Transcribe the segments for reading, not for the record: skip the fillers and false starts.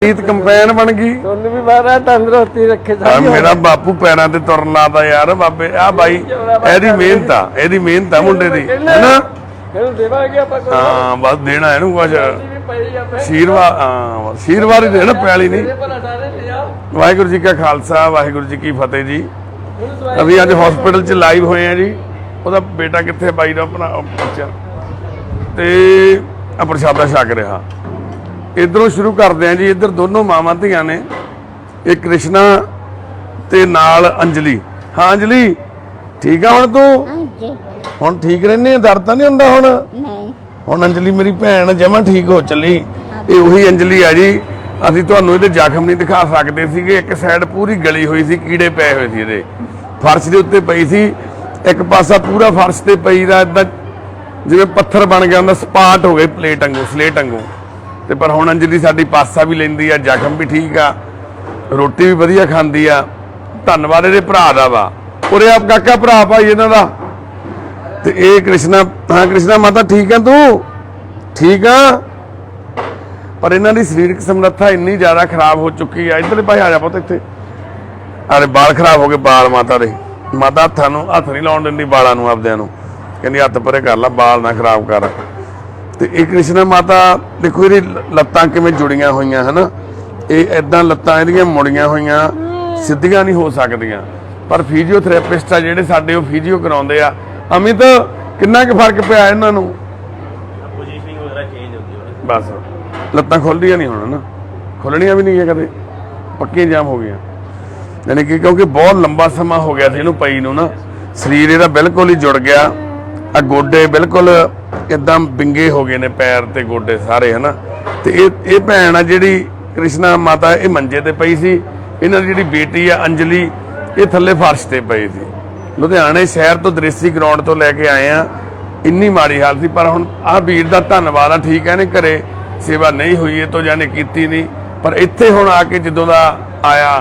Campaign बन गई। भी मारा तंदुरुस्ती रखे मेरा बापू पैरों ते तुरन लाता यार बाबे आ भाई एदी मेहनत आ मुंडे दी है ना। हाँ बस देना है कुछ आशीर्वाद। हाँ आशीर्वाद ही देना पैली नहीं। वाहिगुरू जी का खालसा वाहिगुरू जी की फतेह जी। अभी अज हॉस्पिटल च लाइव होए हैं जी। ਉਹਦਾ बेटा कितने बाई का अपना बच्चा तो प्रशादा छक रहा। इधरों शुरू करते हैं जी। इधर दोनों मावां धियां ने एक कृष्णा ते नाल अंजलि। हाँ अंजलि ठीक है हुण तू हुण ठीक रहने दर्द तो नहीं हुंदा हुण अंजलि मेरी भैन जमा ठीक हो चली। ये उही अंजलि है जी। असीं तुहानूं इहदे जख्म नहीं दिखा सकते सीगे। एक साइड पूरी गली हुई सी कीड़े पए हुए सी इहदे फर्श के उत्ते पई सी। एक पासा पूरा फर्श ते पई दा इदां जिवें पत्थर बन गया हुंदा सपाट हो गए प्लेट वांगू स्लेट वांगू। ते पर हुण अंजलि साडी पासा भी लैंदी आ जख्म भी ठीक आ रोटी भी वधिया खांदी आ। धन्नवाद इहदे भरा दा वा उरे आप काका भरा भाई इन्हां दा। ते ये कृष्णा हाँ कृष्णा माता ठीक है तू ठीक आ। पर इन्हां दी सरीरक समर्था इन्नी ज़्यादा खराब हो चुकी है। इधर भाई आ जा पुत्त इत्थे अरे बाल खराब हो गए बाल माता दे। माता हत्थां नूं हत्थ नहीं लाउण दिंदी बालां नूं आपदिआं नूं कहंदी हत्थ परे कर ला बाल ना खराब कर। तो ये कृष्णा माता देखो ये लत्तां किवें जुड़ियां होईयां है ना। ये इदां लत्तां इहदियां मुड़ियां होईयां सिद्धियां नहीं हो सकदियां। पर फिजियोथेरेपिस्ट आ जिहड़े साडे ओह फिजियो कराउंदे आ। अमित किन्ना क फर्क पिया इन्हां नूं बस लत्तां खुलदियां नहीं हुण ना खुलणियां भी नहीं है कदे पक्कियां जाम हो गईयां। यानी कि क्योंकि बहुत लंबा समा हो गया इहनूं पई नूं ना शरीर इहदा बिल्कुल ही जुड़ गया। आ गोडे बिल्कुल इदां बिंगे हो गए ने पैर ते गोडे सारे है ना। तो ये भैन आ जिहड़ी कृष्णा माता ये मंजे ते पई सी। इन्हां दी जिहड़ी बेटी आ अंजलि ये थल्ले फर्श ते पई सी। लुधियाणे शहर तो दरेसी ग्राउंड तो लैके आए आ इन्नी माड़ी हालत सी। पर हुण आ वीर दा धन्नवाद आ ठीक है ने घरे सेवा नहीं हुई ये तो जाने कीती नहीं। पर इत्थे हुण आके जदों दा आया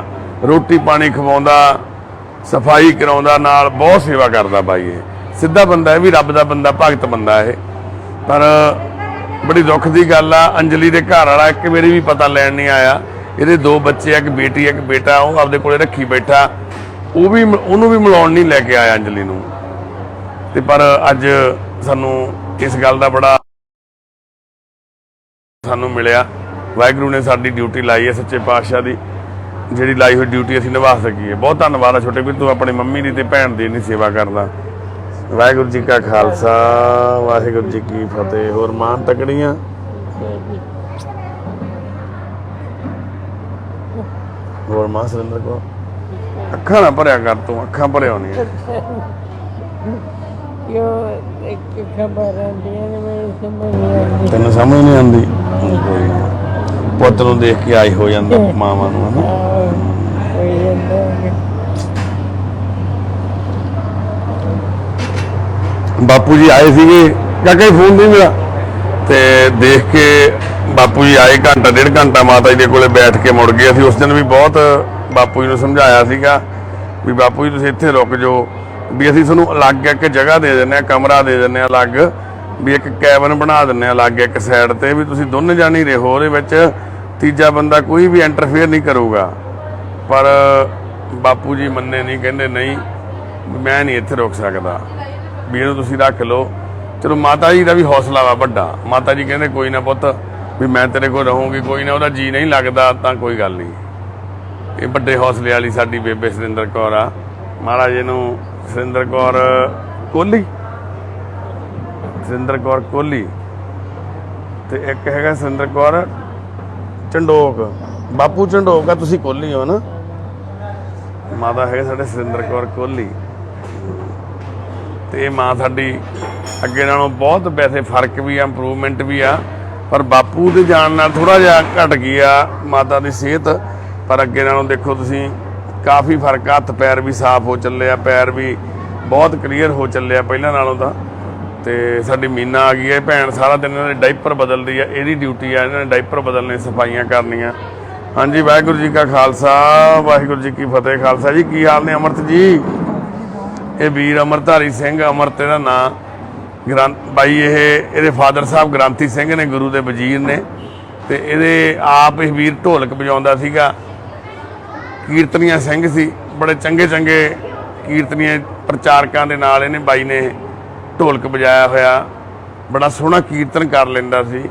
रोटी पानी खवाउंदा सफाई कराउंदा नाल बहुत सेवा करदा बाई। ये सीधा बंदा है भी रब दा बंदा भगत बंदा है। पर बड़ी दुख की गल आ अंजलि के घर वाला एक मेरी भी पता लैन नहीं आया। ये दो बच्चे एक बेटी एक बेटा वो आपदे कोले रखी बैठा वो भी उन्होंने भी मिलाउण नहीं लैके आया अंजलि नूं। ते पर अज सानू इस गल का बड़ा सानू मिलिया। वाहिगुरू ने साडी ड्यूटी लाई है सच्चे पातशाह की जिहड़ी लाई हुई ड्यूटी असीं निभा सकीए। बहुत धन्नवाद है छोटे भी तू अपनी मम्मी की ते भैन की इन्नी सेवा करदा। वाहिगुरू जी का खालसा वाहिगुरू जी की फतेह। होर मां तकड़ियां होर मां सुरिंदर को अखां ना भरिया कर तू अखां भरिया होनी तेन समझ नहीं आती पुत्त नूं देख के आई हो जाता मावां नूं है ना। बापू जी आए थे काका ही फोन नहीं मिला तो देख के बापू जी आए घंटा डेढ़ घंटा माता जी के कोले बैठ के मुड़ गए। असीं उस दिन भी बहुत बापू जी नूं समझाया सीगा भी बापू जी तुसीं इत्थे रुक जाओ भी असीं तुहानूं अलग एक जगह दे दिंदे कमरा दे दिंदे अलग भी एक कैबिन बना दिंदे अलग एक साइड ते भी तुसीं दोने जाने रहो ਉਹਦੇ ਵਿੱਚ तीजा बंदा कोई भी इंटरफेयर नहीं करूगा। पर बापू जी मन्ने नहीं कहंदे नहीं मैं नहीं इत्थे रुक सकदा भी ਇਹਨੂੰ ਤੁਸੀਂ रख लो। चलो माता जी का भी हौसला वा वड्डा। माता जी कहते कोई ना पुत्त भी मैं तेरे को रहूँगी कोई ना ਉਹਦਾ जी नहीं लगता तो कोई गल नहीं। ये बड़े हौसले वाली साडी बेबे सुरिंदर कौर आ। महाराज इहनूं सुरिंदर कौर कोहली सुरिंदर कौर कोहली ते एक हैगा सुरिंदर कौर झंडोक बापू झंडोक आ तुसीं कोहली हो ना। माता है साडे सुरिंदर कौर कोहली ते मां साडी अगे नालों बहुत वैसे फर्क भी आ इंप्रूवमेंट भी आ। पर बापू दे जाण नाल थोड़ा जिहा घट गई आ माता दी सेहत। पर अगे नालों देखो तुसीं काफ़ी फर्क हत्थ पैर भी साफ हो चले आ पैर भी बहुत क्लीयर हो चले आ पहिलां नालों तां। ते साडी मीना आ गई है भैन सारा दिन इन्हां दे डाइपर बदलदी आ इहदी ड्यूटी आ इन्हां ने डाइपर बदलने सफाइयां करनियां। हाँ जी वाहिगुरू जी का खालसा वाहिगुरू जी की फतेह। खालसा जी की हाल ने अमरत जी ये वीर अमरधारी सिंह अमरत इहदा नां बाई ये फादर साहब ग्रंथी सिंह ने गुरु के वजीर ने ਤੇ ਇਹਦੇ ਆਪ ਇਹ ਵੀਰ ਢੋਲਕ ਵਜਾਉਂਦਾ ਸੀਗਾ। ਕੀਰਤਨੀਆ ਸਿੰਘ ਸੀ, ਬੜੇ ਚੰਗੇ ਚੰਗੇ ਕੀਰਤਨੀਏ ਪ੍ਰਚਾਰਕਾਂ ਦੇ ਨਾਲ ਇਹਨੇ ਬਾਈ ਨੇ ਢੋਲਕ ਵਜਾਇਆ ਹੋਇਆ। ਬੜਾ ਸੋਹਣਾ ਕੀਰਤਨ ਕਰ ਲੈਂਦਾ ਸੀ,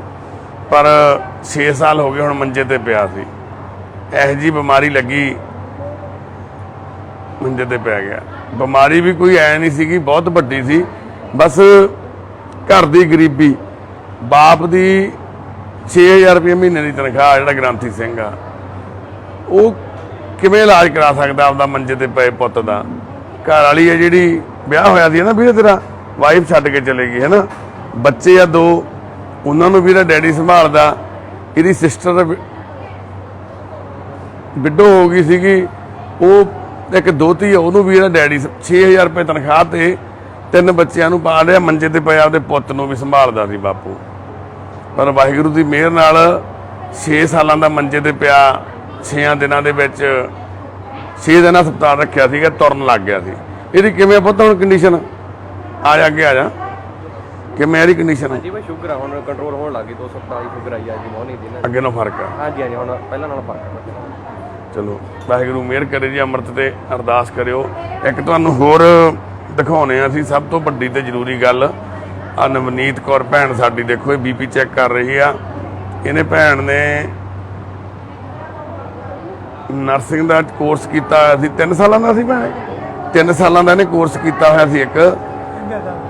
ਪਰ 6 ਸਾਲ ਹੋ ਗਏ ਹੁਣ ਮੰਜੇ ਤੇ ਪਿਆ ਸੀ। ਇਹੋ ਜਿਹੀ ਬਿਮਾਰੀ ਲੱਗੀ, ਮੰਜੇ ਤੇ ਪੈ ਗਿਆ। ਬਿਮਾਰੀ ਵੀ ਕੋਈ ਐ ਨਹੀਂ ਸੀਗੀ, ਬਹੁਤ ਵੱਡੀ ਸੀ, ਬਸ ਘਰ ਦੀ ਗਰੀਬੀ। ਬਾਪ ਦੀ 6000 ਰੁਪਏ ਮਹੀਨੇ ਦੀ ਤਨਖਾਹ, ਜਿਹੜਾ ਗ੍ਰੰਥੀ ਸਿੰਘ ਆ, ਉਹ ਕਿਵੇਂ ਇਲਾਜ ਕਰਾ ਸਕਦਾ ਆਪਦਾ ਮੰਜੇ ਤੇ ਪਏ ਪੁੱਤ ਦਾ। ਘਰ ਵਾਲੀ ਹੈ ਜਿਹੜੀ, ਵਿਆਹ ਹੋਇਆ ਸੀ ਨਾ ਵੀਰੇ ਤੇਰਾ, ਵਾਈਫ ਛੱਡ ਕੇ ਚਲੇ ਗਈ ਹੈ ਨਾ, ਬੱਚੇ ਆ 2, ਉਹਨਾਂ ਨੂੰ ਵੀ ਇਹਦਾ ਡੈਡੀ ਸੰਭਾਲਦਾ। ਇਹਦੀ ਸਿਸਟਰ ਵਿਡੋ ਹੋ ਗਈ ਸੀਗੀ, ਉਹ ਇੱਕ ਦੋਤੀ ਆ, ਉਹਨੂੰ ਵੀ ਇਹਦਾ ਡੈਡੀ 6000 ਰੁਪਏ ਤਨਖਾਹ ਤੇ 3 ਬੱਚਿਆਂ ਨੂੰ ਪਾਲ ਰਿਹਾ। ਮੰਜੇ ਤੇ ਪਿਆ ਆਪਦੇ ਪੁੱਤ ਨੂੰ ਵੀ ਸੰਭਾਲਦਾ ਸੀ ਬਾਪੂ। ਪਰ ਵਾਹਿਗੁਰੂ ਦੀ ਮਿਹਰ ਨਾਲ 6 ਸਾਲਾਂ ਦਾ ਮੰਜੇ ਤੇ ਪਿਆ, 6 ਦਿਨਾਂ ਦੇ ਵਿੱਚ 6 ਦਿਨ ਹਸਪਤਾਲ ਰੱਖਿਆ ਸੀਗਾ, ਤੁਰਨ ਲੱਗ ਗਿਆ ਸੀ। ਇਹਦੀ ਕਿਵੇਂ ਪੁੱਤ ਹੁਣ ਕੰਡੀਸ਼ਨ? ਆ ਜਾ ਅੱਗੇ ਆ ਜਾ, ਕਿਵੇਂ ਇਹਦੀ ਕੰਡੀਸ਼ਨ? ਜੀ ਮੈਂ ਸ਼ੂਗਰ ਆ ਹੁਣ ਕੰਟਰੋਲ ਹੋਣ ਲੱਗੀ, 227 ਸ਼ੂਗਰ ਆਈ ਆ ਜੀ, ਮੋਹਨੀ ਦੀ ਨਾ। ਅੱਗੇ ਨਾਲ ਫਰਕ ਆ? ਹਾਂਜੀ ਹਾਂਜੀ, ਹੁਣ ਪਹਿਲਾਂ ਨਾਲੋਂ ਫਰਕ ਆ। ਚਲੋ ਵਾਹਿਗੁਰੂ ਮਿਹਰ ਕਰੇ ਜੀ। ਅੰਮ੍ਰਿਤ ਤੇ ਅਰਦਾਸ ਕਰਿਓ। ਇੱਕ ਤੁਹਾਨੂੰ ਹੋਰ ਦਿਖਾਉਣੇ ਆ ਅਸੀਂ, ਸਭ ਤੋਂ ਵੱਡੀ ਤੇ ਜ਼ਰੂਰੀ ਗੱਲ ਆ। ਨਵਨੀਤ ਕੌਰ ਭੈਣ ਸਾਡੀ, ਦੇਖੋ ਇਹ ਬੀਪੀ ਚੈੱਕ ਕਰ ਰਹੀ ਆ। ਇਹਨੇ ਭੈਣ ਨੇ ਨਰਸਿੰਗ ਦਾ ਕੋਰਸ ਕੀਤਾ ਹੋਇਆ ਸੀ, 3 ਸਾਲਾਂ ਦਾ ਸੀ ਭੈਣੇ, 3 ਸਾਲਾਂ ਦਾ ਇਹਨੇ ਕੋਰਸ ਕੀਤਾ ਹੋਇਆ ਸੀ। ਇੱਕ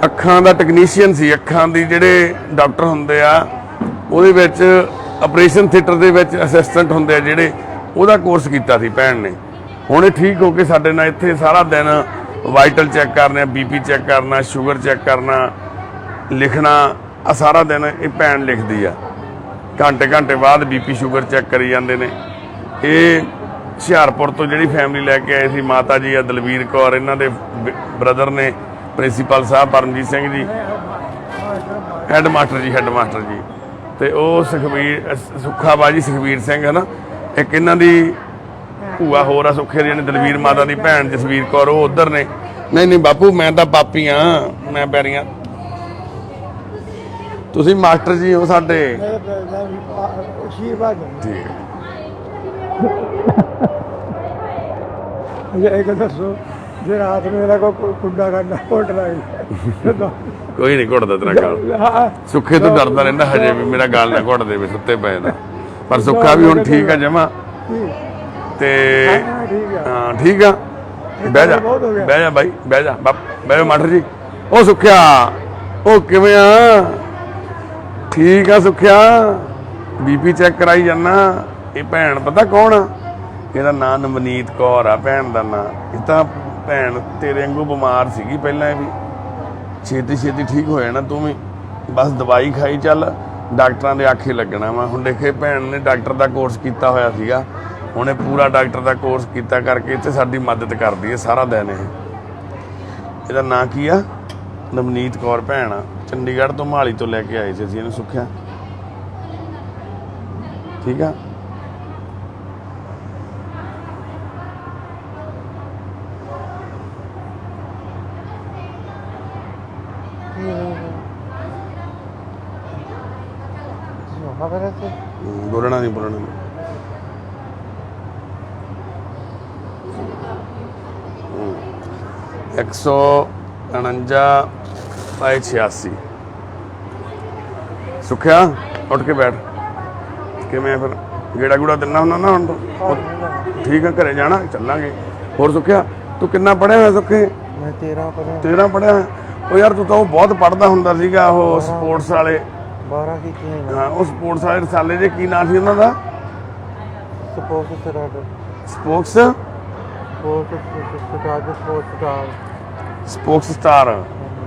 ਅੱਖਾਂ ਦਾ ਟੈਕਨੀਸ਼ੀਅਨ ਸੀ, ਅੱਖਾਂ ਦੀ ਜਿਹੜੇ ਡਾਕਟਰ ਹੁੰਦੇ ਆ, ਉਹਦੇ ਵਿੱਚ ਆਪਰੇਸ਼ਨ ਥੀਏਟਰ ਦੇ ਵਿੱਚ ਅਸਿਸਟੈਂਟ ਹੁੰਦੇ ਆ ਜਿਹੜੇ, ਉਹਦਾ ਕੋਰਸ ਕੀਤਾ ਸੀ ਭੈਣ ਨੇ। ਹੁਣ ਇਹ ਠੀਕ ਹੋ ਕੇ ਸਾਡੇ ਨਾਲ ਇੱਥੇ ਸਾਰਾ ਦਿਨ ਵਾਈਟਲ ਚੈੱਕ ਕਰਨੇ, ਬੀਪੀ ਚੈੱਕ ਕਰਨਾ, ਸ਼ੂਗਰ ਚੈੱਕ ਕਰਨਾ, ਲਿਖਣਾ, ਆ ਸਾਰਾ ਦਿਨ ਇਹ ਭੈਣ ਲਿਖਦੀ ਆ। ਘੰਟੇ ਬਾਅਦ ਬੀਪੀ ਸ਼ੂਗਰ ਚੈੱਕ ਕਰੀ ਜਾਂਦੇ ਨੇ। ਇਹ ਹੁਸ਼ਿਆਰਪੁਰ ਤੋਂ ਜਿਹੜੀ ਫੈਮਿਲੀ ਲੈ ਕੇ ਆਏ ਸੀ, ਮਾਤਾ ਜੀ ਆ ਦਲਵੀਰ ਕੌਰ, ਇਹਨਾਂ ਦੇ ਬ੍ਰਦਰ ਨੇ ਪ੍ਰਿੰਸੀਪਲ ਸਾਹਿਬ ਪਰਮਜੀਤ ਸਿੰਘ ਜੀ, ਹੈੱਡ ਮਾਸਟਰ ਜੀ, ਤੇ ਉਹ ਸੁੱਖਾ ਬਾਜੀ ਸੁਖਬੀਰ ਸਿੰਘ ਹੈ ਨਾ, ਇੱਕ ਇਹਨਾਂ ਦੀ ਭੂਆ ਹੋਰ ਆ ਸੁੱਖੇ ਦੀ, ਦਲਵੀਰ ਮਾਤਾ ਦੀ ਭੈਣ ਜਸਵੀਰ ਕੌਰ, ਉਹ ਉਧਰ ਨੇ। ਨਹੀਂ ਬਾਪੂ, ਮੈਂ ਤਾਂ ਪਾਪੀ ਆ, ਮੈਂ ਪੈਰੀਆਂ, ਤੁਸੀਂ ਮਾਸਟਰ ਜੀ ਹੋ ਸਾਡੇ। ਠੀਕ ਹੈ। ਇੱਕ ਦੱਸੋ, ਜੇ ਰਾਤ ਨੂੰ ਇਹਦਾ ਕੋਈ ਕੁੰਡਾ ਕਰਨਾ ਘੁੱਟ ਲੱਗ ਕੋਈ ਨਹੀਂ ਘੁੱਟਦਾ ਤੇਰਾ ਗਾਲ। ਸੁੱਖੇ ਤੋਂ ਡਰਦਾ ਰਹਿੰਦਾ ਹਜੇ ਵੀ, ਮੇਰਾ ਗਾਲ ਨਾ ਘੁੱਟ ਦੇਵੇ ਸੁੱਤੇ ਪਏ ਦਾ। ਪਰ ਸੁੱਖਾ ਵੀ ਹੁਣ ਠੀਕ ਆ ਜਮਾ, ਤੇ ਹਾਂ ਠੀਕ ਆ। ਬਹਿ ਜਾ ਬਾਈ, ਬਹਿ ਜਾ ਮਾਸਟਰ ਜੀ। ਉਹ ਸੁੱਖਿਆ, ਉਹ ਕਿਵੇਂ ਆ? ਠੀਕ ਆ ਸੁੱਖਿਆ, ਬੀਪੀ ਚੈੱਕ ਕਰਾਈ ਜਾਨਾ। ਇਹ ਭੈਣ ਪਤਾ ਕੌਣ ਆ? ਇਹਦਾ ਨਾਂ ਨਵਨੀਤ ਕੌਰ ਆ ਭੈਣ ਦਾ ਨਾਂ। ਇਹ ਤਾਂ ਭੈਣ ਤੇਰੇ ਵਾਂਗੂ ਬਿਮਾਰ ਸੀਗੀ ਪਹਿਲਾਂ, ਇਹ ਵੀ ਛੇਤੀ ਠੀਕ ਹੋ ਜਾਣਾ ਤੂੰ ਵੀ, ਬਸ ਦਵਾਈ ਖਾਈ ਚੱਲ, ਡਾਕਟਰਾਂ ਦੇ ਆਖੇ ਲੱਗਣਾ ਵਾ। ਹੁਣ ਦੇਖੇ ਭੈਣ ਨੇ ਡਾਕਟਰ ਦਾ ਕੋਰਸ ਕੀਤਾ ਹੋਇਆ ਸੀਗਾ, ਹੁਣ ਇਹ ਪੂਰਾ ਡਾਕਟਰ ਦਾ ਕੋਰਸ ਕੀਤਾ ਕਰਕੇ ਇੱਥੇ ਸਾਡੀ ਮਦਦ ਕਰਦੀ ਹੈ ਸਾਰਾ ਦਿਨ। ਇਹਦਾ ਨਾਂ ਕੀ ਆ? ਨਵਨੀਤ ਕੌਰ ਭੈਣ ਆ, ਚੰਡੀਗੜ੍ਹ ਤੋਂ ਮੋਹਾਲੀ ਤੋਂ ਲੈ ਕੇ ਆਏ ਸੀ ਅਸੀਂ ਇਹਨੂੰ। ਸੁੱਖਿਆ ਠੀਕ ਆ। ਬੋਲਣਾ ਨਹੀਂ 149/86। ਸੁੱਖਿਆ ਉੱਠ ਕੇ ਬੈਠ। ਕਿਵੇਂ ਫਿਰ ਗੇੜਾ ਗੂੜਾ ਦਿੰਨਾ ਹੁੰਦਾ ਨਾ ਹੁਣ ਤੋਂ? ਠੀਕ ਆ, ਘਰੇ ਜਾਣਾ, ਚੱਲਾਂਗੇ। ਹੋਰ ਸੁੱਖਿਆ ਤੂੰ ਕਿੰਨਾ ਪੜ੍ਹਿਆ ਹੋਇਆ? ਸੁੱਖੇ ਮੈਂ 13 ਪੜ੍ਹਿਆ ਹੋਇਆ। ਉਹ ਯਾਰ ਤੂੰ ਤਾਂ ਉਹ ਬਹੁਤ ਪੜ੍ਹਦਾ ਹੁੰਦਾ ਸੀਗਾ, ਉਹ ਸਪੋਰਟਸ ਵਾਲੇ 12 ਕੀਤੀਆਂ। ਹਾਂ, ਉਹ ਸਪੋਰਟਸ ਵਾਲੇ ਰਸਾਲੇ ਜੇ ਕੀ ਨਾਂ ਸੀ ਉਹਨਾਂ ਦਾ? Spokes star.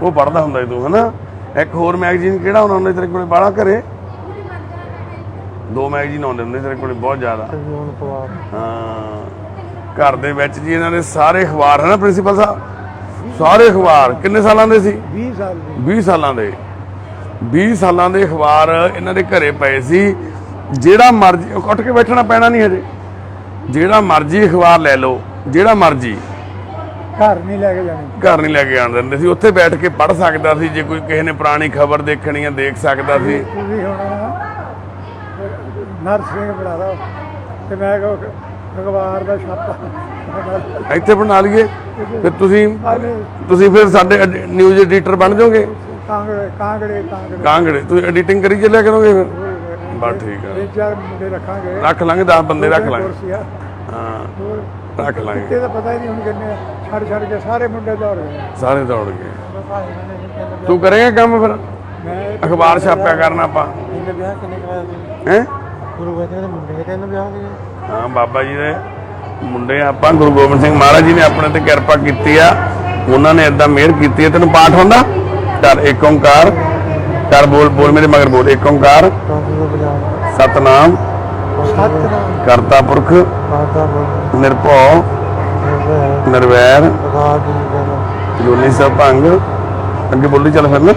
ਉਹ ਪੜ੍ਹਦਾ ਹੁੰਦਾ ਸੀ ਤੂੰ, ਹਨਾ? ਇੱਕ ਹੋਰ ਮੈਗਜ਼ੀਨ ਕਿਹੜਾ ਹੁੰਦਾ ਤੇਰੇ ਕੋਲੇ ਬਾਹਲਾ? ਘਰੇ 2 ਮੈਗਜ਼ੀਨ ਆਉਂਦੇ ਹੁੰਦੇ ਤੇਰੇ ਕੋਲੇ ਬਹੁਤ ਜ਼ਿਆਦਾ। ਹਾਂ, ਘਰ ਦੇ ਵਿੱਚ ਜੀ ਇਹਨਾਂ ਦੇ ਸਾਰੇ ਅਖਬਾਰ, ਹੈ ਨਾ ਪ੍ਰਿੰਸੀਪਲ ਸਾਹਿਬ? ਸਾਰੇ ਅਖਬਾਰ ਕਿੰਨੇ ਸਾਲਾਂ ਦੇ ਸੀ? 20 ਸਾਲਾਂ ਦੇ। 20 ਸਾਲਾਂ ਦੇ ਅਖਬਾਰ ਇਹਨਾਂ ਦੇ ਘਰੇ ਪਏ ਸੀ। ਜਿਹੜਾ ਮਰਜ਼ੀ, ਉੱਠ ਕੇ ਬੈਠਣਾ ਪੈਣਾ ਨਹੀਂ ਹਜੇ, ਜਿਹੜਾ ਮਰਜ਼ੀ ਅਖਬਾਰ ਲੈ ਲਓ, ਜਿਹੜਾ ਮਰਜ਼ੀ। ਘਰ ਨਹੀਂ ਲੈ ਕੇ ਜਾਣ ਦਿੰਦੇ ਸੀ। ਉੱਥੇ ਬੈਠ ਕੇ ਪੜ੍ਹ ਸਕਦਾ ਸੀ, ਜੇ ਕੋਈ ਕਿਸੇ ਨੇ ਪੁਰਾਣੀ ਖਬਰ ਦੇਖਣੀ ਆ ਦੇਖ ਸਕਦਾ ਸੀ। ਨਰਸਿੰਘ ਬਣਾ ਲਓ ਤੇ ਮੈਂ ਕਹੋ ਅਖਬਾਰ ਦਾ ਛਾਪਾ ਇੱਥੇ ਬਣਾ ਲਈਏ ਫਿਰ ਤੁਸੀਂ ਫਿਰ ਸਾਡੇ ਨਿਊਜ਼ ਐਡੀਟਰ ਬਣ ਜਾਓਗੇ। ਕਾਂਗੜੇ ਕਾਂਗੜੇ ਤੁਸੀਂ ਐਡੀਟਿੰਗ ਕਰੀ ਚੱਲਿਆ ਕਰੋਗੇ ਫਿਰ। ਬਸ ਠੀਕ ਆ, 4 ਮੁੰਡੇ ਰੱਖਾਂਗੇ, ਰੱਖ ਲਾਂਗੇ 10 ਬੰਦੇ ਰੱਖ ਲਾਂਗੇ। ਕੁਰਸੀਆਂ ਹਾਂ ਰੱਖ ਲਾਂਗੇ। ਕਿਤੇ ਤਾਂ ਪਤਾ ਹੀ ਨਹੀਂ ਹੁਣ ਕਿੰਨੇ ਛੱਡ ਕੇ ਸਾਰੇ ਮੁੰਡੇ ਦੌੜ ਗਏ। ਸਾਰੇ ਦੌੜ ਗਏ। ਤੂੰ ਕਰੇਗਾ ਕੰਮ ਫਿਰ, ਮੈਂ ਅਖਬਾਰ ਛਾਪਿਆ ਕਰਨਾ ਆਪਾਂ ਵਿਆਹ ਕਿੰਨੇ ਕਰਾਇਆ ਸੀ ਹੈ। ਗੁਰੂ ਗੋਬਿੰਦ ਦੇ ਮੁੰਡੇ ਦੇ ਕਹਿੰਦੇ ਵਿਆਹ ਦੇ ਹਾਂ ਬਾਬਾ ਜੀ ਦੇ ਮੁੰਡੇ ਆਪਾਂ ਗੁਰੂ ਗੋਬਿੰਦ ਸਿੰਘ ਮਹਾਰਾਜ ਜੀ ਨੇ ਆਪਣੇ ਤੇ ਕਿਰਪਾ ਕੀਤੀ ਆ, ਉਹਨਾਂ ਨੇ ਏਦਾਂ ਮਿਹਰ ਕੀਤੀ ਹੈ। ਤੈਨੂੰ ਪਾਠ ਹੁੰਦਾ ਕਰ ਏਕ ਓੰਕਾਰ ਕਰ, ਬੋਲ ਮੇਰੇ ਮਗਰ ਬੋਲ ਏਕ ਓੰਕਾਰ ਸਤਨਾਮ ਕਰਤਾ ਪੁਰਖ ਨਿਰਭਉ ਨਿਰਵੈਰ ਅਜੂਨੀ ਸਾਹਿਬ ਭੰਗ, ਅੱਗੇ ਬੋਲੀ ਚੱਲ ਫਿਰ ਨਾ,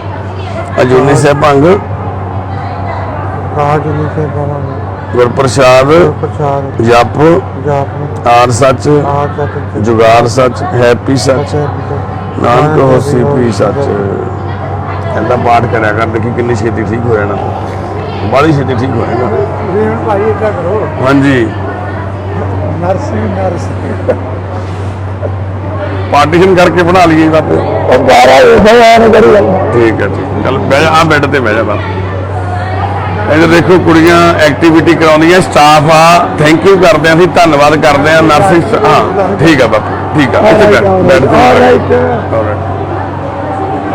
ਅਜੂਨੀ ਸਾਹਿਬ ਭੰਗ ਗੁਰ ਪ੍ਰਸਾਦ ਜਪ ਆਰ ਸੱਚ ਜੁਗਾਰ ਸੱਚ ਹੈਪੀ ਸੱਚ ਨਾਨਕ ਹੋਸੀ ਪੀ ਸੱਚ। ਕਹਿੰਦਾ ਪਾਠ ਕਰਿਆ ਕਰ, ਦੇਖੀ ਕਿੰਨੀ ਛੇਤੀ ਠੀਕ ਹੋ ਜਾਣਾ, ਬੜੀ ਛੇਤੀ ਠੀਕ ਹੋ ਜਾਏਗਾ। ਤੁਸੀਂ ਹੁਣ ਭਾਈ ਏਦਾਂ ਕਰੋ, ਹਾਂਜੀ ਨਰਸਿੰਘ ਪਾਰਟੀਸ਼ਨ ਕਰਕੇ ਬਣਾ ਲਈਏ ਬਾਪੇ। ਠੀਕ ਹੈ ਠੀਕ, ਚੱਲ ਬਹਿ ਜਾ, ਆ ਬੈੱਡ ਤੇ ਬਹਿ ਜਾ ਬਾਪੇ। ਇੱਧਰ ਦੇਖੋ ਕੁੜੀਆਂ ਐਕਟੀਵਿਟੀ ਕਰਾਉਂਦੀਆਂ, ਸਟਾਫ ਆ, ਥੈਂਕ ਯੂ ਕਰਦੇ ਆਂ ਅਸੀਂ, ਧੰਨਵਾਦ ਕਰਦੇ ਆਂ ਨਰਸਿੰਗ। ਹਾਂ ਠੀਕ ਆ ਬਾਪੂ, ਠੀਕ ਆ, ਇੱਥੇ ਬੈਠ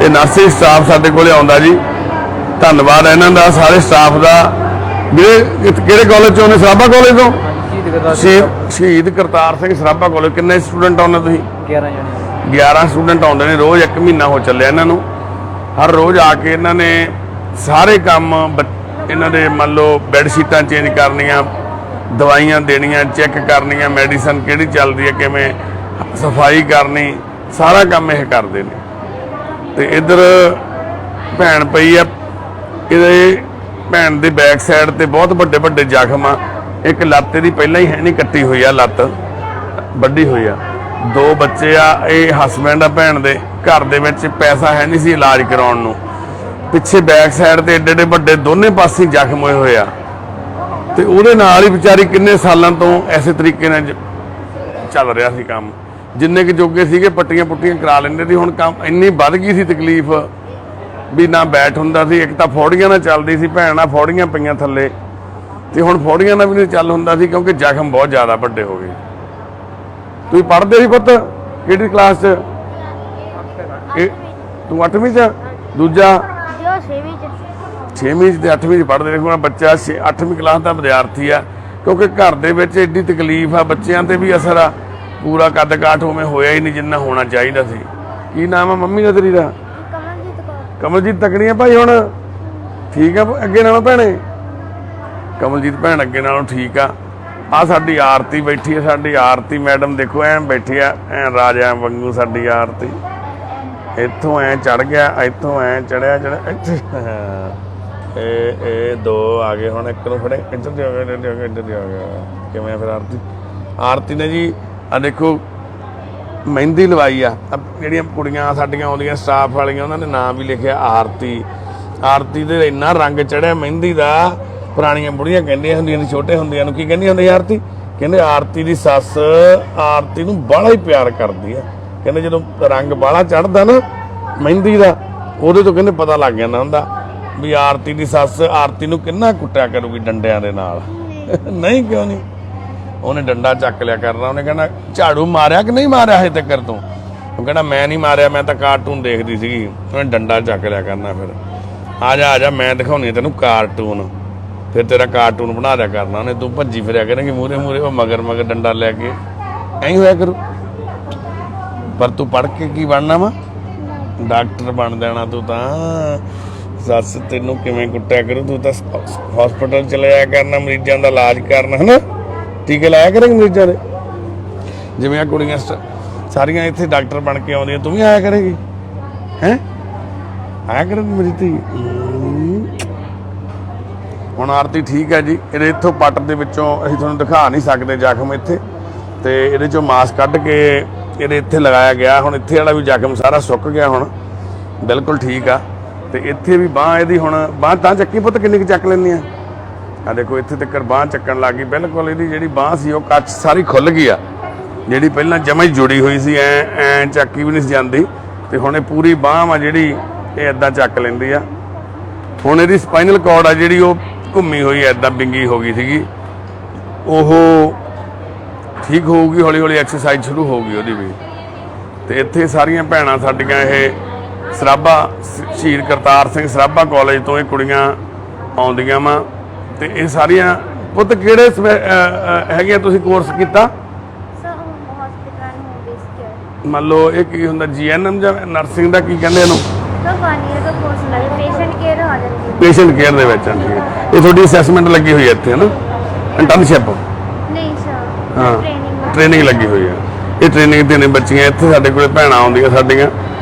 ਇਹ ਨਰਸਿੰਗ ਸਟਾਫ ਸਾਡੇ ਕੋਲੇ ਆਉਂਦਾ ਜੀ, ਧੰਨਵਾਦ ਇਹਨਾਂ ਦਾ, ਸਾਰੇ ਸਟਾਫ ਦਾ। ਵੀਰੇ ਕਿਹੜੇ ਕਾਲਜ ਚੋਂ ਨੇ? ਸਰਾਭਾ ਕਾਲਜ ਤੋਂ। ਸ਼ਹੀਦ ਕਰਤਾਰ ਸਿੰਘ ਸਰਾਭਾ ਕਾਲਜ। ਕਿੰਨੇ ਸਟੂਡੈਂਟ ਆਉਂਦੇ ਤੁਸੀਂ? 11 ਜਣੇ। 11 ਸਟੂਡੈਂਟ ਆਉਂਦੇ ਨੇ ਰੋਜ਼, 1 ਮਹੀਨਾ ਹੋ ਚੱਲਿਆ ਇਹਨਾਂ ਨੂੰ। ਹਰ ਰੋਜ਼ ਆ ਕੇ ਇਹਨਾਂ ਨੇ ਸਾਰੇ ਕੰਮ ਇਹਨਾਂ ਦੇ ਮੰਨ ਲਓ ਬੈੱਡ ਸ਼ੀਟਾਂ ਚੇਂਜ ਕਰਨੀਆਂ, ਦਵਾਈਆਂ ਦੇਣੀਆਂ, ਚੈੱਕ ਕਰਨੀਆਂ, ਮੈਡੀਸਨ ਕਿਹੜੀ ਚੱਲਦੀ ਹੈ, ਕਿਵੇਂ ਸਫਾਈ ਕਰਨੀ, ਸਾਰਾ ਕੰਮ ਇਹ ਕਰਦੇ ਨੇ। ਤੇ ਇੱਧਰ ਭੈਣ ਪਈ ਆ, ਇਹਦੇ ਭੈਣ ਦੇ ਬੈਕ ਸਾਈਡ ਤੇ ਬਹੁਤ ਵੱਡੇ ਵੱਡੇ ਜ਼ਖਮ ਆ। ਇੱਕ ਲੱਤ ਇਹਦੀ ਪਹਿਲਾਂ ਹੀ ਹੈ ਨਹੀਂ, ਕੱਟੀ ਹੋਈ ਆ, ਲੱਤ ਵੱਡੀ ਹੋਈ ਆ। 2 ਬੱਚੇ ਆ, ਇਹ ਹਸਬੈਂਡ ਆ ਭੈਣ ਦੇ। ਘਰ ਦੇ ਵਿੱਚ ਪੈਸਾ ਹੈ ਨਹੀਂ ਸੀ ਇਲਾਜ ਕਰਾਉਣ ਨੂੰ, ਪਿੱਛੇ ਬੈਕ ਸਾਈਡ ਤੇ ਏਡੇ ਏਡੇ ਵੱਡੇ ਦੋਨੇ ਪਾਸੇ ਜ਼ਖਮ ਹੋਏ ਆ। ਤੇ ਉਹਦੇ ਨਾਲ ਹੀ ਵਿਚਾਰੀ ਕਿੰਨੇ ਸਾਲਾਂ ਤੋਂ ਐਸੇ ਤਰੀਕੇ ਨਾਲ ਚੱਲ ਰਿਹਾ ਸੀ ਕੰਮ। ਜਿੰਨੇ ਕਿ ਜੋਗੇ ਸੀਗੇ ਪੱਟੀਆਂ ਪੁੱਟੀਆਂ ਕਰਾ ਲੈਂਦੇ ਸੀ। ਹੁਣ ਕੰਮ ਇੰਨੀ ਵੱਧ ਗਈ ਸੀ ਤਕਲੀਫ ਵੀ ਨਾ ਬੈਠ ਹੁੰਦਾ ਸੀ। ਇੱਕ ਤਾਂ ਫੌੜੀਆਂ ਨਾਲ ਚੱਲਦੀ ਸੀ ਭੈਣ, ਆ ਫੌੜੀਆਂ ਪਈਆਂ ਥੱਲੇ, ਤੇ ਹੁਣ ਫੌੜੀਆਂ ਨਾਲ ਵੀ ਨਹੀਂ ਚੱਲ ਹੁੰਦਾ ਸੀ ਕਿਉਂਕਿ ਜ਼ਖਮ ਬਹੁਤ ਜ਼ਿਆਦਾ ਵੱਡੇ ਹੋ ਗਏ। ਤੁਸੀਂ ਪੜ੍ਹਦੇ ਸੀ ਪੁੱਤ ਕਿਹੜੀ ਕਲਾਸ 'ਚ? ਤੂੰ 8ਵੀਂ 'ਚ? ਦੂਜਾ 6ਵੀਂ 'ਚ ਤੇ 8ਵੀਂ 'ਚ ਪੜ੍ਹਦੇ। ਦੇਖੋ ਬੱਚਾ 8ਵੀਂ ਕਲਾਸ ਦਾ ਵਿਦਿਆਰਥੀ ਆ, ਕਿਉਂਕਿ ਘਰ ਦੇ ਵਿੱਚ ਐਡੀ ਤਕਲੀਫ ਆ, ਬੱਚਿਆਂ ਤੇ ਵੀ ਅਸਰ ਆ। ਪੂਰਾ ਕੱਦ ਕਾਠ ਉਵੇਂ ਹੋਇਆ ਹੀ ਨਹੀਂ ਜਿੰਨਾ ਹੋਣਾ ਚਾਹੀਦਾ ਸੀ। ਕੀ ਨਾਮ ਆ ਮੰਮੀ ਦਾ ਤੇਰੀ ਦਾ? ਕਮਲਜੀਤ ਤਕੜੀ ਆ ਭਾਈ, ਹੁਣ ਠੀਕ ਆ ਅੱਗੇ ਨਾਲੋਂ ਭੈਣੇ? ਕਮਲਜੀਤ ਭੈਣ ਅੱਗੇ ਨਾਲੋਂ ਠੀਕ ਆ। ਆ ਸਾਡੀ ਆਰਤੀ ਬੈਠੀ ਆ, ਸਾਡੀ ਆਰਤੀ ਮੈਡਮ ਦੇਖੋ ਐਂ ਬੈਠੀ ਆ, ਐਂ ਰਾਜਾ ਵਾਂਗੂ ਸਾਡੀ ਆਰਤੀ। ਇੱਥੋਂ ਐਂ ਚੜ ਗਿਆ, ਇੱਥੋਂ ਐਂ ਚੜਿਆ ਇੱਥੇ। ਇਹ 2 ਆ ਗਏ, ਹੁਣ ਇੱਕ ਨੂੰ ਫੜੇ, ਇੱਧਰ ਦੇ ਆ ਗਿਆ, ਇੱਧਰ ਦੇ ਆ ਗਿਆ। ਕਿਵੇਂ ਫਿਰ ਆਰਤੀ ਨੇ ਜੀ ਆ ਦੇਖੋ ਮਹਿੰਦੀ ਲਵਾਈ ਆ। ਜਿਹੜੀਆਂ ਕੁੜੀਆਂ ਸਾਡੀਆਂ ਆਉਂਦੀਆਂ ਸਟਾਫ ਵਾਲੀਆਂ, ਉਹਨਾਂ ਨੇ ਨਾਮ ਵੀ ਲਿਖਿਆ ਆਰਤੀ। ਆਰਤੀ ਦੇ ਇੰਨਾ ਰੰਗ ਚੜਿਆ ਮਹਿੰਦੀ ਦਾ, ਪੁਰਾਣੀਆਂ ਬੁੜੀਆਂ ਕਹਿੰਦੀਆਂ ਹੁੰਦੀਆਂ ਨੇ ਛੋਟੇ ਹੁੰਦਿਆਂ ਨੂੰ, ਕੀ ਕਹਿੰਦੀਆਂ ਹੁੰਦੀਆਂ ਆਰਤੀ? ਕਹਿੰਦੇ ਆਰਤੀ ਦੀ ਸੱਸ ਆਰਤੀ ਨੂੰ ਬਾਹਲਾ ਹੀ ਪਿਆਰ ਕਰਦੀ ਆ। ਕਹਿੰਦੇ ਜਦੋਂ ਰੰਗ ਬਾਹਲਾ ਚੜ੍ਹਦਾ ਨਾ ਮਹਿੰਦੀ ਦਾ, ਉਹਦੇ ਤੋਂ ਕਹਿੰਦੇ ਪਤਾ ਲੱਗ ਜਾਂਦਾ ਹੁੰਦਾ ਵੀ ਆਰਤੀ ਦੀ ਸੱਸ ਆਰਤੀ ਨੂੰ ਕਿੰਨਾ ਕੁੱਟਿਆ ਕਰੂਗੀ ਡੰਡਿਆਂ ਦੇ ਨਾਲ। ਨਹੀਂ ਕਿਉਂ ਨਹੀਂ, ਉਹਨੇ ਡੰਡਾ ਚੱਕ ਲਿਆ ਕਰਨਾ, ਉਹਨੇ ਕਹਿਣਾ ਝਾੜੂ ਮਾਰਿਆ ਕਿ ਨਹੀਂ ਮਾਰਿਆ ਹਜੇ ਤੱਕ ਤੂੰ? ਉਹ ਕਹਿੰਦਾ ਮੈਂ ਨਹੀਂ ਮਾਰਿਆ, ਮੈਂ ਤਾਂ ਕਾਰਟੂਨ ਦੇਖਦੀ ਸੀਗੀ। ਉਹਨੇ ਡੰਡਾ ਚੱਕ ਲਿਆ ਕਰਨਾ, ਫਿਰ ਆ ਜਾ ਮੈਂ ਦਿਖਾਉਣੀ ਤੈਨੂੰ ਕਾਰਟੂਨ, ਫਿਰ ਤੇਰਾ ਕਾਰਟੂਨ ਬਣਾ ਦਿਆ ਕਰਨਾ ਉਹਨੇ। ਤੂੰ ਭੱਜੀ ਫਿਰਿਆ ਕਰੇਂਗੀ ਮੂਹਰੇ ਮੂਹਰੇ, ਉਹ ਮਗਰ ਡੰਡਾ ਲੈ ਕੇ, ਐਂ ਹੋਇਆ ਕਰੂ। ਪਰ ਤੂੰ ਪੜ੍ਹ ਕੇ ਕੀ ਬਣਨਾ ਵਾ? ਡਾਕਟਰ ਬਣ ਜਾਣਾ ਤੂੰ ਤਾਂ। ਸੱਸ ਤੈਨੂੰ ਕਿਵੇਂ ਕੁੱਟਿਆ ਕਰੂ, ਤੂੰ ਤਾਂ ਹਸਪੀਟਲ ਚਲੇ ਜਾਇਆ ਕਰਨਾ, ਮਰੀਜ਼ਾਂ ਦਾ ਇਲਾਜ ਕਰਨਾ, ਹਨਾ, ਟੀਕੇ ਲਾਇਆ ਕਰੇਂਗੇ ਮਰੀਜ਼ਾਂ ਦੇ। ਜਿਵੇਂ ਆ ਕੁੜੀਆਂ ਸਾਰੀਆਂ ਇੱਥੇ ਡਾਕਟਰ ਬਣ ਕੇ ਆਉਂਦੀਆਂ, ਤੂੰ ਵੀ ਆਇਆ ਕਰੇਗੀ? ਹੈਂ ਆਇਆ ਕਰੇਗੀ ਮੇਰੀ ਧੀ? ਹੁਣ ਆਰਤੀ ਠੀਕ ਹੈ ਜੀ। ਇਹਦੇ ਇੱਥੋਂ ਪੱਟ ਦੇ ਵਿੱਚੋਂ ਅਸੀਂ ਤੁਹਾਨੂੰ ਦਿਖਾ ਨਹੀਂ ਸਕਦੇ ਜ਼ਖਮ ਇੱਥੇ, ਤੇ ਇਹਦੇ ਚੋਂ ਮਾਸ ਕੱਢ ਕੇ ਇਹਦੇ ਇੱਥੇ ਲਗਾਇਆ ਗਿਆ। ਹੁਣ ਇੱਥੇ ਵਾਲਾ ਵੀ ਜ਼ਖਮ ਸਾਰਾ ਸੁੱਕ ਗਿਆ, ਹੁਣ ਬਿਲਕੁਲ ਠੀਕ ਆ। ਤੇ ਇੱਥੇ ਵੀ ਬਾਂਹ ਇਹਦੀ, ਹੁਣ ਬਾਂਹ ਤਾਂ ਚੱਕੀ ਪੁੱਤ ਕਿੰਨੀ ਕੁ ਚੱਕ ਲੈਂਦੀ ਆ? ਆ ਦੇਖੋ ਇੱਥੇ ਤੱਕ ਬਾਂਹ ਚੱਕਣ ਲੱਗ ਗਈ, ਬਿਲਕੁਲ ਇਹਦੀ ਜਿਹੜੀ ਬਾਂਹ ਸੀ ਉਹ ਕੱਚ ਸਾਰੀ ਖੁੱਲ ਗਈ ਆ, ਜਿਹੜੀ ਪਹਿਲਾਂ ਜਮਾਂ ਹੀ ਜੁੜੀ ਹੋਈ ਸੀ, ਐ ਚੱਕੀ ਵੀ ਨਹੀਂ ਸੀ ਜਾਂਦੀ, ਤੇ ਹੁਣ ਇਹ ਪੂਰੀ ਬਾਂਹ ਆ ਜਿਹੜੀ ਇਹ ਇਦਾਂ ਚੱਕ ਲੈਂਦੀ ਆ। ਹੁਣ ਇਹਦੀ ਸਪਾਈਨਲ ਕਾਰਡ ਆ ਜਿਹੜੀ ਉਹ ਘੁੰਮੀ ਹੋਈ ਇਦਾਂ ਬਿੰਗੀ ਹੋ ਗਈ ਸੀਗੀ, ਉਹ ਠੀਕ ਹੋਊਗੀ, ਹੌਲੀ ਹੌਲੀ ਐਕਸਰਸਾਈਜ਼ ਸ਼ੁਰੂ ਹੋਊਗੀ ਉਹਦੀ ਵੀ। ਤੇ ਇੱਥੇ ਸਾਰੀਆਂ ਭੈਣਾਂ ਸਾਡੀਆਂ ਇਹ ਸਰਾਭਾ ਸ਼ਹੀਦ ਕਰਤਾਰ ਸਿੰਘ ਸਰਾਭਾ ਕਾਲਜ ਤੋਂ ਇਹ ਕੁੜੀਆਂ ਆਉਂਦੀਆਂ ਵਾ, ਤੇ ਇਹ ਸਾਰੀਆਂ ਪੁੱਤ ਕਿਹੜੇ ਹੈਗੇ ਤੁਸੀਂ ਕੋਰਸ ਕੀਤਾ? ਮੰਨ ਲਓ ਇਹ ਕੀ ਹੁੰਦਾ, ਜੀਐਨਐਮ ਜਾਂ ਨਰਸਿੰਗ ਦਾ ਕੀ ਕਹਿੰਦੇ ਇਹਨੂੰ? ਪੇਸ਼ੈਂਟ ਕੇਅਰ ਦੇ ਵਿੱਚ ਆਂਦੀ ਹੈ। ਇਹ ਤੁਹਾਡੀ ਅਸੈਸਮੈਂਟ ਲੱਗੀ ਹੋਈ ਹੈ ਇੱਥੇ, ਹੈ ਨਾ? ਇੰਟਰਨਸ਼ਿਪ? ਨਹੀਂ ਸਰ, ਹਾਂ, ਟ੍ਰੇਨਿੰਗ ਲੱਗੀ ਹੋਈ ਹੈ। ਇਹ ਟ੍ਰੇਨਿੰਗ ਤੇ ਨੇ ਬੱਚੀਆਂ ਇੱਥੇ ਸਾਡੇ ਕੋਲੇ ਭੈਣਾਂ ਆਉਂਦੀਆਂ ਸਾਡੀਆਂ,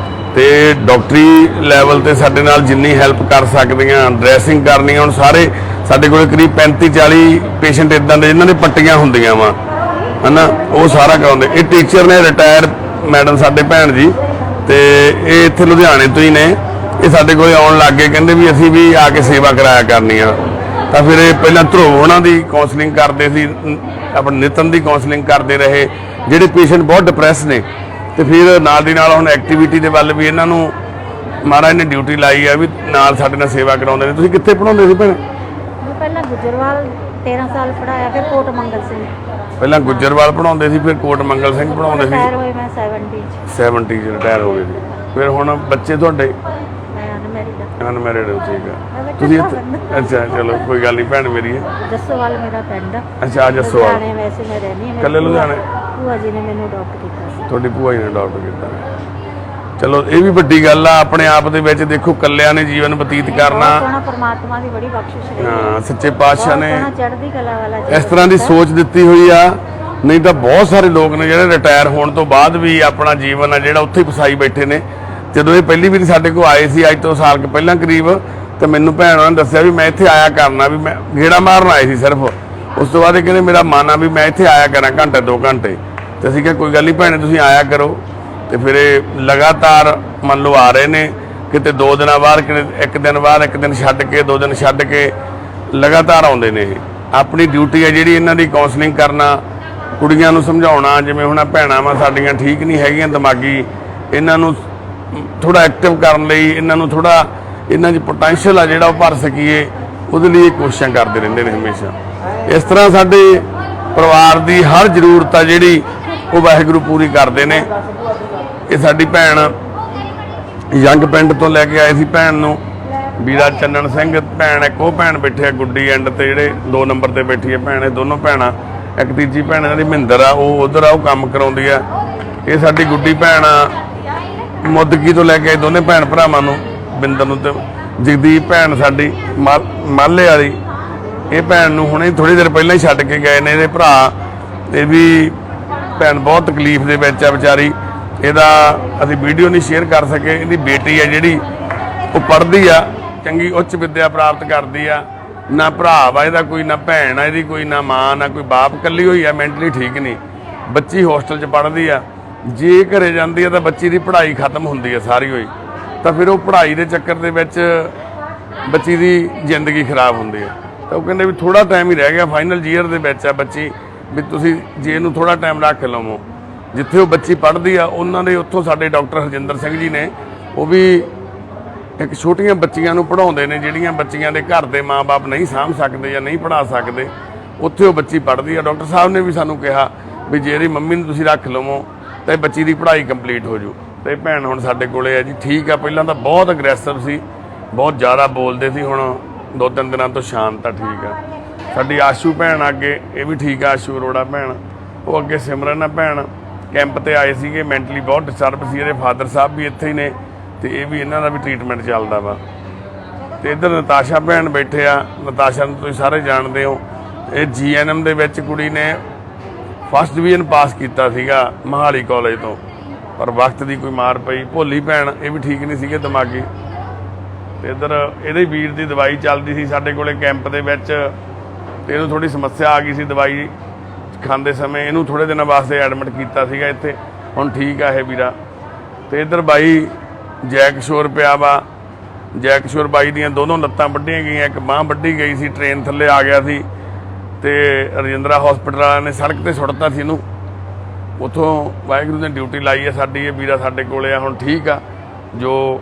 ਤੇ ਡਾਕਟਰੀ ਲੈਵਲ ਤੇ ਸਾਡੇ ਨਾਲ ਜਿੰਨੀ ਹੈਲਪ ਕਰ ਸਕਦੀਆਂ, ਡਰੈਸਿੰਗ ਕਰਨੀ। ਹੁਣ ਸਾਰੇ ਸਾਡੇ ਕੋਲੇ ਕਰੀਬ 35-40 ਪੇਸ਼ੈਂਟ ਇਦਾਂ ਦੇ ਜਿਨ੍ਹਾਂ ਦੇ ਪੱਟੀਆਂ ਹੁੰਦੀਆਂ ਵਾ, ਹਨਾ, ਉਹ ਸਾਰਾ ਕਰਾਉਂਦੇ। ਇਹ ਟੀਚਰ ਨੇ, ਰਿਟਾਇਰ ਮੈਡਮ ਸਾਡੇ ਭੈਣ ਜੀ, ਤੇ ਇਹ ਇੱਥੇ ਲੁਧਿਆਣੇ ਤੋਂ ਹੀ ਨੇ। ਇਹ ਸਾਡੇ ਕੋਲੇ ਆਉਣ ਲੱਗ ਗਏ, ਕਹਿੰਦੇ ਵੀ ਅਸੀਂ ਵੀ ਆ ਕੇ ਸੇਵਾ ਕਰਾਇਆ ਕਰਨੀ ਆ। ਤਾਂ ਫਿਰ ਇਹ ਪਹਿਲਾਂ ਧਰੋਵ ਉਹਨਾਂ ਦੀ ਕਾਉਂਸਲਿੰਗ ਕਰਦੇ ਸੀ, ਆਪਣੇ ਨਿਤਨ ਦੀ ਕਾਉਂਸਲਿੰਗ ਕਰਦੇ ਰਹੇ, ਜਿਹੜੇ ਪੇਸ਼ੈਂਟ ਬਹੁਤ ਡਿਪਰੈਸ ਨੇ। ਤੇ ਫਿਰ ਨਾਲ ਦੀ ਨਾਲ ਹੁਣ ਐਕਟੀਵਿਟੀ ਦੇ ਵੱਲ ਵੀ ਇਹਨਾਂ ਨੂੰ ਮਹਾਰਾਜ ਨੇ ਡਿਊਟੀ ਲਾਈ ਆ ਵੀ ਨਾਲ ਸਾਡੇ ਨਾਲ ਸੇਵਾ ਕਰਾਉਂਦੇ ਨੇ। ਤੁਸੀਂ ਕਿੱਥੇ ਪੜ੍ਹਾਉਂਦੇ ਸੀ ਭੈਣ? ਪਹਿਲਾਂ ਗੁਜਰਵਾਲ 13 ਸਾਲ ਪੜਾਇਆ, ਫਿਰ ਕੋਟ ਮੰਗਲ ਸਿੰਘ। ਪਹਿਲਾਂ ਗੁਜਰਵਾਲ ਪੜਾਉਂਦੇ ਸੀ, ਫਿਰ ਕੋਟ ਮੰਗਲ ਸਿੰਘ ਪੜਾਉਂਦੇ ਸੀ। ਰਿਟਾਇਰ ਹੋਏ ਮੈਂ 70 ਚ ਰਿਟਾਇਰ ਹੋ ਗਏ ਸੀ। ਫਿਰ ਹੁਣ ਬੱਚੇ ਤੁਹਾਡੇ? ਮੈਂ ਅਨਮੈਰਿਡ। ਅਨਮੈਰਿਡ ਹੋ, ਠੀਕ ਆ। ਤੁਸੀਂ ਅੱਛਾ, ਚਲੋ ਕੋਈ ਗੱਲ ਨਹੀਂ, ਭੈਣ ਮੇਰੀ ਹੈ। ਜੱਸੋਵਾਲ ਮੇਰਾ ਪਿੰਡ। ਅੱਛਾ, ਜੱਸੋਵਾਲ। ਲੁਧਿਆਣੇ ਵੈਸੇ ਮੈਂ ਰਹਿੰਦੀ ਹਾਂ। ਕੱਲੇ ਲੁਧਿਆਣੇ? ਭੂਆ ਜੀ ਨੇ ਮੈਨੂੰ ਅਡਾਪਟ ਕੀਤਾ ਸੀ। ਤੁਹਾਡੀ ਭੂਆ ਜੀ ਨੇ ਅਡਾਪਟ ਕੀਤਾ। ਚਲੋ ਇਹ ਵੀ ਵੱਡੀ ਗੱਲ ਆ। ਆਪਣੇ ਆਪ ਦੇ ਵਿੱਚ ਦੇਖੋ ਕੱਲਿਆਂ ਨੇ ਜੀਵਨ ਬਤੀਤ ਕਰਨਾ, ਸੋਹਣਾ ਪਰਮਾਤਮਾ ਦੀ ਬੜੀ ਬਖਸ਼ਿਸ਼ ਰਹੀ। ਹਾਂ, ਸੱਚੇ ਪਾਤਸ਼ਾਹ ਨੇ ਚੜ੍ਹਦੀ ਕਲਾ ਵਾਲਾ ਇਸ ਤਰ੍ਹਾਂ ਦੀ ਸੋਚ ਦਿੱਤੀ ਹੋਈ ਆ। ਨਹੀਂ ਤਾਂ ਬਹੁਤ ਸਾਰੇ ਲੋਕ ਨੇ ਜਿਹੜੇ ਰਿਟਾਇਰ ਹੋਣ ਤੋਂ ਬਾਅਦ ਵੀ ਆਪਣਾ ਜੀਵਨ ਆ ਜਿਹੜਾ ਉੱਥੇ ਫਸਾਈ ਬੈਠੇ ਨੇ। ਜਦੋਂ ਇਹ ਪਹਿਲੀ ਵਾਰੀ ਸਾਡੇ ਕੋਲ ਆਏ ਸੀ, ਅੱਜ ਤੋਂ ਸਾਲ ਕੁ ਪਹਿਲਾਂ ਕਰੀਬ, ਤੇ ਮੈਨੂੰ ਭੈਣ ਉਹਨਾਂ ਨੇ ਦੱਸਿਆ ਵੀ ਮੈਂ ਇੱਥੇ ਆਇਆ ਕਰਨਾ, ਵੀ ਮੈਂ ਗੇੜਾ ਮਾਰਨ ਆਏ ਸੀ ਸਿਰਫ। ਉਸ ਤੋਂ ਬਾਅਦ ਇਹ ਕਹਿੰਦੇ ਮੇਰਾ ਮਨ ਆ ਵੀ ਮੈਂ ਇੱਥੇ ਆਇਆ ਕਰਾਂ ਘੰਟੇ 2 ਘੰਟੇ। ਤੇ ਅਸੀਂ ਕਿਹਾ ਕੋਈ ਗੱਲ ਨਹੀਂ ਭੈਣੇ, ਤੁਸੀਂ ਆਇਆ ਕਰੋ। ਤੇ ਫਿਰ ਇਹ ਲਗਾਤਾਰ ਮੰਨ ਲਓ ਆ ਰਹੇ ਨੇ, ਕਿਤੇ 2 ਦਿਨਾਂ ਬਾਅਦ, ਕਿਤੇ 1 ਦਿਨ ਬਾਅਦ, 1 ਦਿਨ ਛੱਡ ਕੇ, 2 ਦਿਨ ਛੱਡ ਕੇ, ਲਗਾਤਾਰ ਆਉਂਦੇ ਨੇ। ਇਹ ਆਪਣੀ ਡਿਊਟੀ ਹੈ ਜਿਹੜੀ ਇਹਨਾਂ ਦੀ ਕਾਉਂਸਲਿੰਗ ਕਰਨਾ, ਕੁੜੀਆਂ ਨੂੰ ਸਮਝਾਉਣਾ। ਜਿਵੇਂ ਹੁਣ ਭੈਣਾਂ ਵਾ ਸਾਡੀਆਂ ਠੀਕ ਨਹੀਂ ਹੈਗੀਆਂ ਦਿਮਾਗੀ, ਇਹਨਾਂ ਨੂੰ ਥੋੜਾ ਐਕਟਿਵ ਕਰਨ ਲਈ, ਇਹਨਾਂ ਨੂੰ ਥੋੜਾ ਇਹਨਾਂ 'ਚ ਪੋਟੈਂਸ਼ੀਅਲ ਆ ਜਿਹੜਾ ਉਹ ਭਰ ਸਕੀਏ, ਉਹਦੇ ਲਈ ਇਹ ਕੋਸ਼ਿਸ਼ਾਂ ਕਰਦੇ ਰਹਿੰਦੇ ਨੇ ਹਮੇਸ਼ਾ। ਇਸ ਤਰ੍ਹਾਂ ਸਾਡੇ ਪਰਿਵਾਰ ਦੀ ਹਰ ਜ਼ਰੂਰਤ ਆ ਜਿਹੜੀ ਉਹ ਵਾਹਿਗੁਰੂ ਪੂਰੀ ਕਰਦੇ ਨੇ। ਇਹ ਸਾਡੀ ਭੈਣ ਯੰਗ ਪਿੰਡ ਤੋਂ ਲੈ ਕੇ ਆਏ ਸੀ ਭੈਣ ਨੂੰ, ਵੀਰਾ ਚੰਨਣ ਸਿੰਘ ਭੈਣ, ਇੱਕ ਉਹ ਭੈਣ ਬੈਠੇ ਆ ਗੁੱਡੀ ਐਂਡ ਤੇ, ਜਿਹੜੇ 2 ਨੰਬਰ ਤੇ ਬੈਠੀ ਹੈ ਭੈਣ। ਇਹ ਦੋਨੋਂ ਭੈਣਾਂ, ਇੱਕ ਤੀਜੀ ਭੈਣ ਇਹਨਾਂ ਦੀ ਮਹਿੰਦਰ ਆ, ਉਹ ਉਧਰ ਆ, ਉਹ ਕੰਮ ਕਰਾਉਂਦੀ ਆ। ਇਹ ਸਾਡੀ ਗੁੱਡੀ ਭੈਣ ਆ, ਮੁੱਦਕੀ ਤੋਂ ਲੈ ਕੇ ਦੋਨੇ ਭੈਣ ਭਰਾਵਾਂ ਨੂੰ, ਬਿੰਦਰ ਨੂੰ ਤੇ ਜਗਦੀਪ ਭੈਣ ਸਾਡੀ ਮਾਲੇ ਵਾਲੀ। ਇਹ ਭੈਣ ਨੂੰ ਹੁਣੇ ਥੋੜੀ ਦੇਰ ਪਹਿਲਾਂ ਹੀ ਛੱਡ ਕੇ ਗਏ ਨੇ ਇਹਦੇ ਭਰਾ। ਇਹ ਵੀ ਭੈਣ ਬਹੁਤ ਤਕਲੀਫ ਦੇ ਵਿੱਚ ਆ ਵਿਚਾਰੀ, ਇਹਦਾ ਅਸੀਂ ਵੀਡੀਓ ਨਹੀਂ ਸ਼ੇਅਰ ਕਰ ਸਕੇ। ਇਹਦੀ ਬੇਟੀ ਹੈ ਜਿਹੜੀ ਉਹ ਪੜ੍ਹਦੀ ਆ, ਚੰਗੀ ਉੱਚ ਵਿੱਦਿਆ ਪ੍ਰਾਪਤ ਕਰਦੀ ਆ। ਨਾ ਭਰਾ ਵਾ ਇਹਦਾ ਕੋਈ, ਨਾ ਭੈਣ ਆ ਇਹਦੀ ਕੋਈ, ਨਾ ਮਾਂ, ਨਾ ਕੋਈ ਬਾਪ, ਇਕੱਲੀ ਹੋਈ ਆ, ਮੈਂਟਲੀ ਠੀਕ ਨਹੀਂ। ਬੱਚੀ ਹੋਸਟਲ 'ਚ ਪੜ੍ਹਦੀ ਆ। ਜੇ ਘਰੇ ਜਾਂਦੀ ਆ ਤਾਂ ਬੱਚੀ ਦੀ ਪੜ੍ਹਾਈ ਖਤਮ ਹੁੰਦੀ ਆ ਸਾਰੀ ਹੋਈ, ਤਾਂ ਫਿਰ ਉਹ ਪੜ੍ਹਾਈ ਦੇ ਚੱਕਰ ਦੇ ਵਿੱਚ ਬੱਚੀ ਦੀ ਜ਼ਿੰਦਗੀ ਖਰਾਬ ਹੁੰਦੀ ਆ। ਤਾਂ ਉਹ ਕਹਿੰਦੇ ਵੀ ਥੋੜਾ ਟਾਈਮ ਹੀ ਰਹਿ ਗਿਆ, ਫਾਈਨਲ ਈਅਰ ਦੇ ਵਿੱਚ ਆ ਬੱਚੀ, ਵੀ ਤੁਸੀਂ ਜੇ ਇਹਨੂੰ ਥੋੜਾ ਟਾਈਮ ਰੱਖ ਲਵੋ। ਜਿੱਥੇ ਉਹ ਬੱਚੀ ਪੜ੍ਹਦੀ ਆ ਉਹਨਾਂ ਦੇ ਉੱਥੋਂ ਸਾਡੇ ਡਾਕਟਰ ਹਰਜਿੰਦਰ ਸਿੰਘ ਜੀ ਨੇ, ਉਹ ਵੀ ਇੱਕ ਛੋਟੀਆਂ ਬੱਚੀਆਂ ਨੂੰ ਪੜ੍ਹਾਉਂਦੇ ਨੇ, ਜਿਹੜੀਆਂ ਬੱਚੀਆਂ ਦੇ ਘਰ ਦੇ ਮਾਂ-ਬਾਪ ਨਹੀਂ ਸਾਂਭ ਸਕਦੇ ਜਾਂ ਨਹੀਂ ਪੜ੍ਹਾ ਸਕਦੇ, ਉੱਥੇ ਉਹ ਬੱਚੀ ਪੜ੍ਹਦੀ ਆ। ਡਾਕਟਰ ਸਾਹਿਬ ਨੇ ਵੀ ਸਾਨੂੰ ਕਿਹਾ ਵੀ ਜੇ ਇਹਦੀ ਮੰਮੀ ਨੂੰ ਤੁਸੀਂ ਰੱਖ ਲਵੋ ਤਾਂ ਬੱਚੀ ਦੀ ਪੜ੍ਹਾਈ ਕੰਪਲੀਟ ਹੋ ਜੂ। ਤੇ ਭੈਣ ਹੁਣ ਸਾਡੇ ਕੋਲੇ ਆ ਜੀ, ਠੀਕ ਆ। ਪਹਿਲਾਂ ਤਾਂ ਬਹੁਤ ਅਗਰੈਸਿਵ ਸੀ, ਬਹੁਤ ਜ਼ਿਆਦਾ ਬੋਲਦੇ ਸੀ, ਹੁਣ 2-3 ਦਿਨਾਂ ਤੋਂ ਸ਼ਾਂਤ ਆ, ਠੀਕ ਆ। ਸਾਡੀ ਆਸ਼ੂ ਭੈਣ ਅੱਗੇ, ਇਹ ਵੀ ਠੀਕ ਆ, ਆਸ਼ੂ ਅਰੋੜਾ ਭੈਣ। ਉਹ ਅੱਗੇ ਸਿਮਰਨ ਆ ਭੈਣ, ਕੈਂਪ ਤੇ ਆਏ ਸੀਗੇ, ਮੈਂਟਲੀ ਬਹੁਤ ਡਿਸਟਰਬ ਸੀ। ਇਹਦੇ ਫਾਦਰ ਸਾਹਿਬ ਵੀ ਇੱਥੇ ਹੀ ਨੇ, ਤੇ ਇਹ ਵੀ, ਇਹਨਾਂ ਦਾ ਵੀ ਟ੍ਰੀਟਮੈਂਟ ਚੱਲਦਾ ਵਾ। ਤੇ ਇੱਧਰ ਨਤਾਸ਼ਾ ਭੈਣ ਬੈਠੇ ਆ। ਨਤਾਸ਼ਾ ਨੂੰ ਤੁਸੀਂ ਸਾਰੇ ਜਾਣਦੇ ਹੋ, ਇਹ ਜੀਐਨਐਮ ਦੇ ਵਿੱਚ ਕੁੜੀ ਨੇ ਫਸਟ ਡਿਵੀਜ਼ਨ ਪਾਸ ਕੀਤਾ ਸੀਗਾ ਮਹਾਲੀ ਕਾਲਜ ਤੋਂ, ਪਰ ਵਕਤ ਦੀ ਕੋਈ ਮਾਰ ਪਈ। ਭੋਲੀ ਭੈਣ, ਇਹ ਵੀ ਠੀਕ ਨਹੀਂ ਸੀਗੇ ਦਿਮਾਗੀ। ਤੇ ਇੱਧਰ ਇਹਦੇ ਵੀਰ ਦੀ ਦਵਾਈ ਚੱਲਦੀ ਸੀ ਸਾਡੇ ਕੋਲੇ ਕੈਂਪ ਦੇ ਵਿੱਚ, ਤੇ ਇਹਨੂੰ ਥੋੜੀ ਸਮੱਸਿਆ ਆ ਗਈ ਸੀ ਦਵਾਈ ਖਾਂਦੇ ਸਮੇਂ। ਇਹਨੂੰ ਥੋੜੇ ਦਿਨਾਂ ਵਾਸਤੇ ਐਡਮਿਟ ਕੀਤਾ ਸੀਗਾ ਇੱਥੇ, ਹੁਣ ਠੀਕ ਆ ਇਹ ਵੀਰਾ। ਤੇ ਇੱਧਰ ਬਾਈ ਜੈਕ ਸ਼ੋਰ ਪਿਆ ਵਾ, ਜੈਕਸ਼ੋਰ ਬਾਈ ਦੀਆਂ ਦੋਨੋਂ ਲੱਤਾਂ ਵੱਢੀਆਂ ਗਈਆਂ, ਇੱਕ ਬਾਂਹ ਵੱਢੀ ਗਈ ਸੀ, ਟ੍ਰੇਨ ਥੱਲੇ ਆ ਗਿਆ ਸੀ ਤੇ ਰਜਿੰਦਰਾ ਹਸਪੀਟਲ ਵਾਲਿਆਂ ਨੇ ਸੜਕ ਤੇ ਸੁੱਟਤਾ ਸੀ ਇਹਨੂੰ। ਉੱਥੋਂ ਵਾਹਿਗੁਰੂ ਨੇ ਡਿਊਟੀ ਲਾਈ ਹੈ ਸਾਡੀ, ਇਹ ਵੀਰਾ ਸਾਡੇ ਕੋਲੇ ਆ ਹੁਣ, ਠੀਕ ਆ। ਜੋ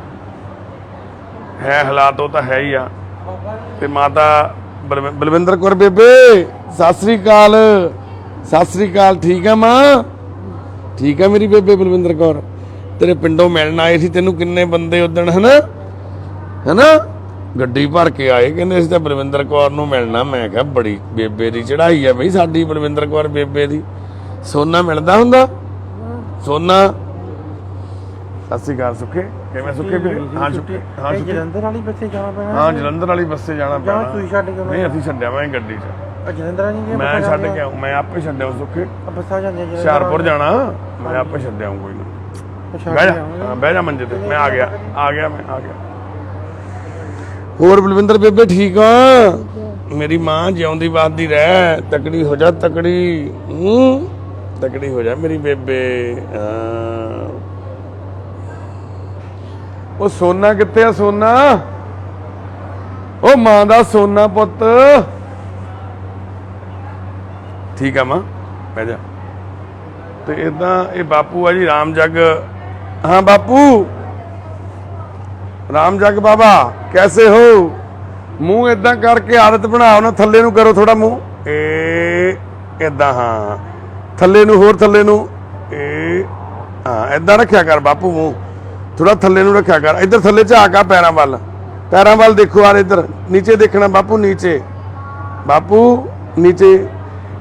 ਹੈ ਹਾਲਾਤ ਉਹ ਤਾਂ ਹੈ ਹੀ ਆ। ਤੇ ਮਾਤਾ ਬਲਵਿੰਦਰ ਕੌਰ ਬੇਬੇ ਸਤਿ ਸ੍ਰੀ ਅਕਾਲ, ਸਤਿ ਸ੍ਰੀ ਅਕਾਲ। ਠੀਕ ਆ ਮਾਂ? ਠੀਕ ਆ ਮੇਰੀ ਬੇਬੇ ਬਲਵਿੰਦਰ ਕੌਰ। ਤੇਰੇ ਪਿੰਡੋਂ ਮਿਲਣ ਆਏ ਸੀ ਤੈਨੂੰ ਕਿੰਨੇ ਬੰਦੇ ਉਦਣ, ਹਨਾ ਗੱਡੀ ਭਰ ਕੇ ਆਏ, ਕਹਿੰਦੇ ਅਸੀਂ ਤਾਂ ਬਲਵਿੰਦਰ ਕੌਰ ਨੂੰ ਮਿਲਣਾ। ਮੈਂ ਕਿਹਾ ਬੜੀ ਬੇਬੇ ਦੀ ਚੜਾਈ ਆ ਬਈ ਸਾਡੀ ਬਲਵਿੰਦਰ ਕੌਰ ਬੇਬੇ ਦੀ। ਸੋਨਾ ਮਿਲਦਾ ਹੁੰਦਾ? ਸੋਨਾ ਸਤਿ ਸ੍ਰੀ ਅਕਾਲ। ਸੁੱਖੇ ਕਿਵੇਂ? ਸੁੱਖੇ ਵੀ ਹਾਂ ਸੁੱਖੇ, ਹਾਂ ਸੁੱਖੇ। ਜਲੰਧਰ ਵਾਲੀ ਬੱਸੇ ਜਾਣਾ ਪੈਣਾ? ਹਾਂ ਜਲੰਧਰ ਵਾਲੀ ਬੱਸੇ ਜਾਣਾ ਪੈਣਾ। ਤੁਸੀਂ ਛੱਡ ਕੇ? ਨਹੀਂ ਅਸੀਂ ਛੱਡਿਆ ਮੈਂ ਗੱਡੀ 'ਚ। ਜਲੰਧਰ ਨਹੀਂ ਮੈਂ ਛੱਡ ਕੇ ਆਉਂ, ਮੈਂ ਆਪੇ ਛੱਡਿਆ ਸੁੱਖੇ। ਬੱਸਾਂ ਜਾਂਦੀਆਂ ਹੁਸ਼ਿਆਰਪੁਰ ਜਾਣਾ, ਮੈਂ ਆਪੇ ਛੱਡਿਆ ਕੋਈ ਨਾ। ਬਹਿ ਜਾ, ਹਾਂ ਬਹਿ ਜਾ ਮੰਜੇ ਤੇ। ਮੈਂ ਆ ਗਿਆ ਮੈਂ ਆ ਗਿਆ। ਹੋਰ ਬਲਵਿੰਦਰ ਬੇਬੇ ਠੀਕ ਆ? ਮੇਰੀ ਮਾਂ ਜਿਉਂਦੀ ਵੱਸਦੀ ਰਹਿ, ਤਕੜੀ ਹੋ ਜਾ, ਤਕੜੀ ਤਕੜੀ ਹੋ ਜਾ ਮੇਰੀ ਬੇਬੇ। ਉਹ ਸੋਨਾ ਕਿੱਥੇ ਆ? ਸੋਨਾ ਉਹ ਮਾਂ ਦਾ ਸੋਨਾ ਪੁੱਤ। ਠੀਕ ਆ ਮਾਂ, ਬਹਿ ਜਾ। ਤੇ ਇਦਾਂ ਇਹ ਬਾਪੂ ਆ ਜੀ ਰਾਮ ਜੱਗ। ਹਾਂ ਬਾਪੂ ਰਾਮ ਜੱਗ ਬਾਬਾ ਕੈਸੇ ਹੋ? ਮੂੰਹ ਇਦਾਂ ਕਰਕੇ ਆਦਤ ਬਣਾਓ ਨਾ, ਥੱਲੇ ਨੂੰ ਕਰੋ ਥੋੜਾ ਮੂੰਹ, ਇਦਾਂ। ਹਾਂ ਥੱਲੇ ਨੂੰ, ਹੋਰ ਥੱਲੇ ਨੂੰ, ਹਾਂ ਇਦਾਂ ਰੱਖਿਆ ਕਰ ਬਾਪੂ, ਮੂੰਹ ਥੋੜਾ ਥੱਲੇ ਨੂੰ ਰੱਖਿਆ ਕਰ। ਇੱਧਰ ਥੱਲੇ ਝਾਕ ਆ, ਪੈਰਾਂ ਵੱਲ ਦੇਖੋ। ਆ ਇੱਧਰ ਨੀਚੇ ਦੇਖਣਾ ਬਾਪੂ, ਨੀਚੇ ਬਾਪੂ ਨੀਚੇ।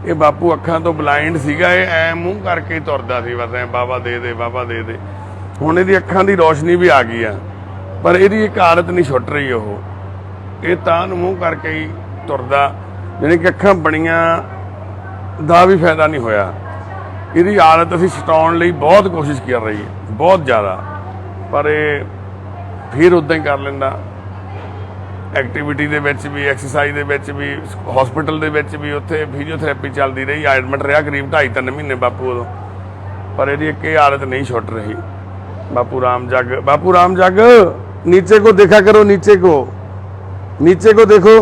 ਇਹ ਬਾਪੂ ਅੱਖਾਂ ਤੋਂ ਬਲਾਈਂਡ ਸੀਗਾ, ਇਹ ਐ ਮੂੰਹ ਕਰਕੇ ਤੁਰਦਾ ਸੀ ਬਸ, ਐ ਬਾਬਾ ਦੇ ਦੇ ਬਾਬਾ ਦੇ ਦੇ। ਹੁਣ ਇਹਦੀ ਅੱਖਾਂ ਦੀ ਰੋਸ਼ਨੀ ਵੀ ਆ ਗਈ ਆ, ਪਰ ਇਹਦੀ ਇੱਕ ਆਦਤ ਨਹੀਂ ਛੁੱਟ ਰਹੀ। ਇਹ ਤਾਂ ਨੂੰ ਮੂੰਹ ਕਰਕੇ ਹੀ ਤੁਰਦਾ, ਜਾਣੀ ਕਿ ਅੱਖਾਂ ਬਣੀਆਂ ਦਾ ਵੀ ਫਾਇਦਾ ਨਹੀਂ ਹੋਇਆ। ਇਹਦੀ ਆਦਤ ਅਸੀਂ ਛਡਾਉਣ ਲਈ ਬਹੁਤ ਕੋਸ਼ਿਸ਼ ਕਰ ਰਹੀ ਹੈ, ਬਹੁਤ ਜ਼ਿਆਦਾ, ਪਰ ਇਹ ਫਿਰ ਉੱਦਾਂ ਹੀ ਕਰ ਲੈਂਦਾ। ਐਕਟੀਵਿਟੀ ਦੇ ਵਿੱਚ ਵੀ, ਐਕਸਰਸਾਈਜ਼ ਦੇ ਵਿੱਚ ਵੀ, ਹਸਪੀਟਲ ਦੇ ਵਿੱਚ ਵੀ, ਉੱਥੇ ਫਿਜ਼ੀਓਥੈਰੇਪੀ ਚੱਲਦੀ ਰਹੀ। ਐਡਮਿਟ ਰਿਹਾ ਕਰੀਬ 2.5-3 ਮਹੀਨੇ ਬਾਪੂ ਉਦੋਂ, ਪਰ ਇਹਦੀ ਇੱਕ ਇਹ ਆਦਤ नहीं छूट रही। बापू राम जग नीचे को देखा करो, नीचे को देखो,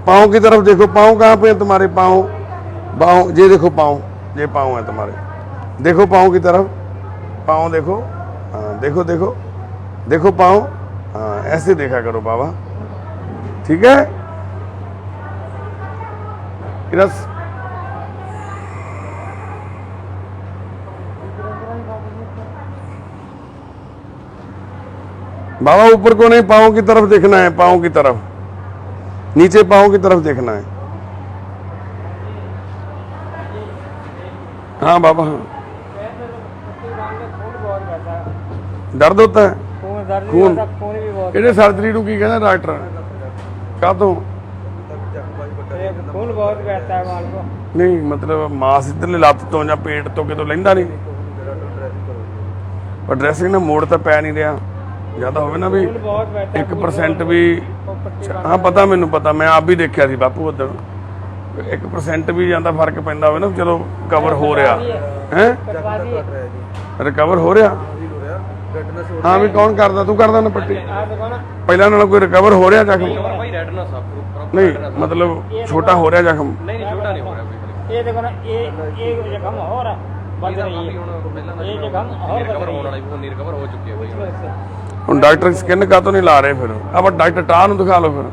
पाँव की तरफ देखो। पाँव कहाँ पे है तुम्हारे? पाँव ये देखो, पाँव ये पाँव है तुम्हारे, देखो पाँव की तरफ, पाँव देखो। हाँ देखो पाँव, हाँ ऐसे देखा करो बाबा, ठीक है? बाबा ऊपर को नहीं, पाँव की तरफ देखना है, पाँव की तरफ, नीचे पाँव की तरफ देखना है। हाँ बाबा हाँ। दर्द होता है? खून किहड़े सर्जरी नूं की कहंदा डॉक्टर? काहतों? खून बहुत बहता है माल को। नहीं मतलब मास इधरले लत्त तो या पेट तो कितों लैंदा नहीं, पर ड्रैसिंग ने मोड़ तो पै नहीं रहा। ज़्यादा होवे ना भी 1% भी, हाँ पता मैनू पता, मैं आप भी देखा सी बापू उधर 1% भी ज़्यादा फर्क पैंदा होवे ना, चलो कवर हो रहा है, रिकवर हो रहा। हाँ भी कौन करदा? तू करदा ना पट्टी पहला नालों? कोई रिकवर हो रहा जख्म? नहीं मतलब छोटा हो रहा जख्म? नहीं छोटा नहीं हो रहा। ये देखो ना, ये जख्म हो रहा, बंद रही है, ये जख्म और रिकवर होने वाला, वो नहीं रिकवर हो चुकी है भाई। ਹੁਣ ਡਾਕਟਰ ਸਕਿਨ ਕਾ ਤੋਂ ਨਹੀਂ ਲਾ ਰਹੇ? ਫਿਰ ਆਪਾਂ ਡਾਕਟਰ ਟਾਹ ਨੂੰ ਦਿਖਾ ਲਓ ਫਿਰ,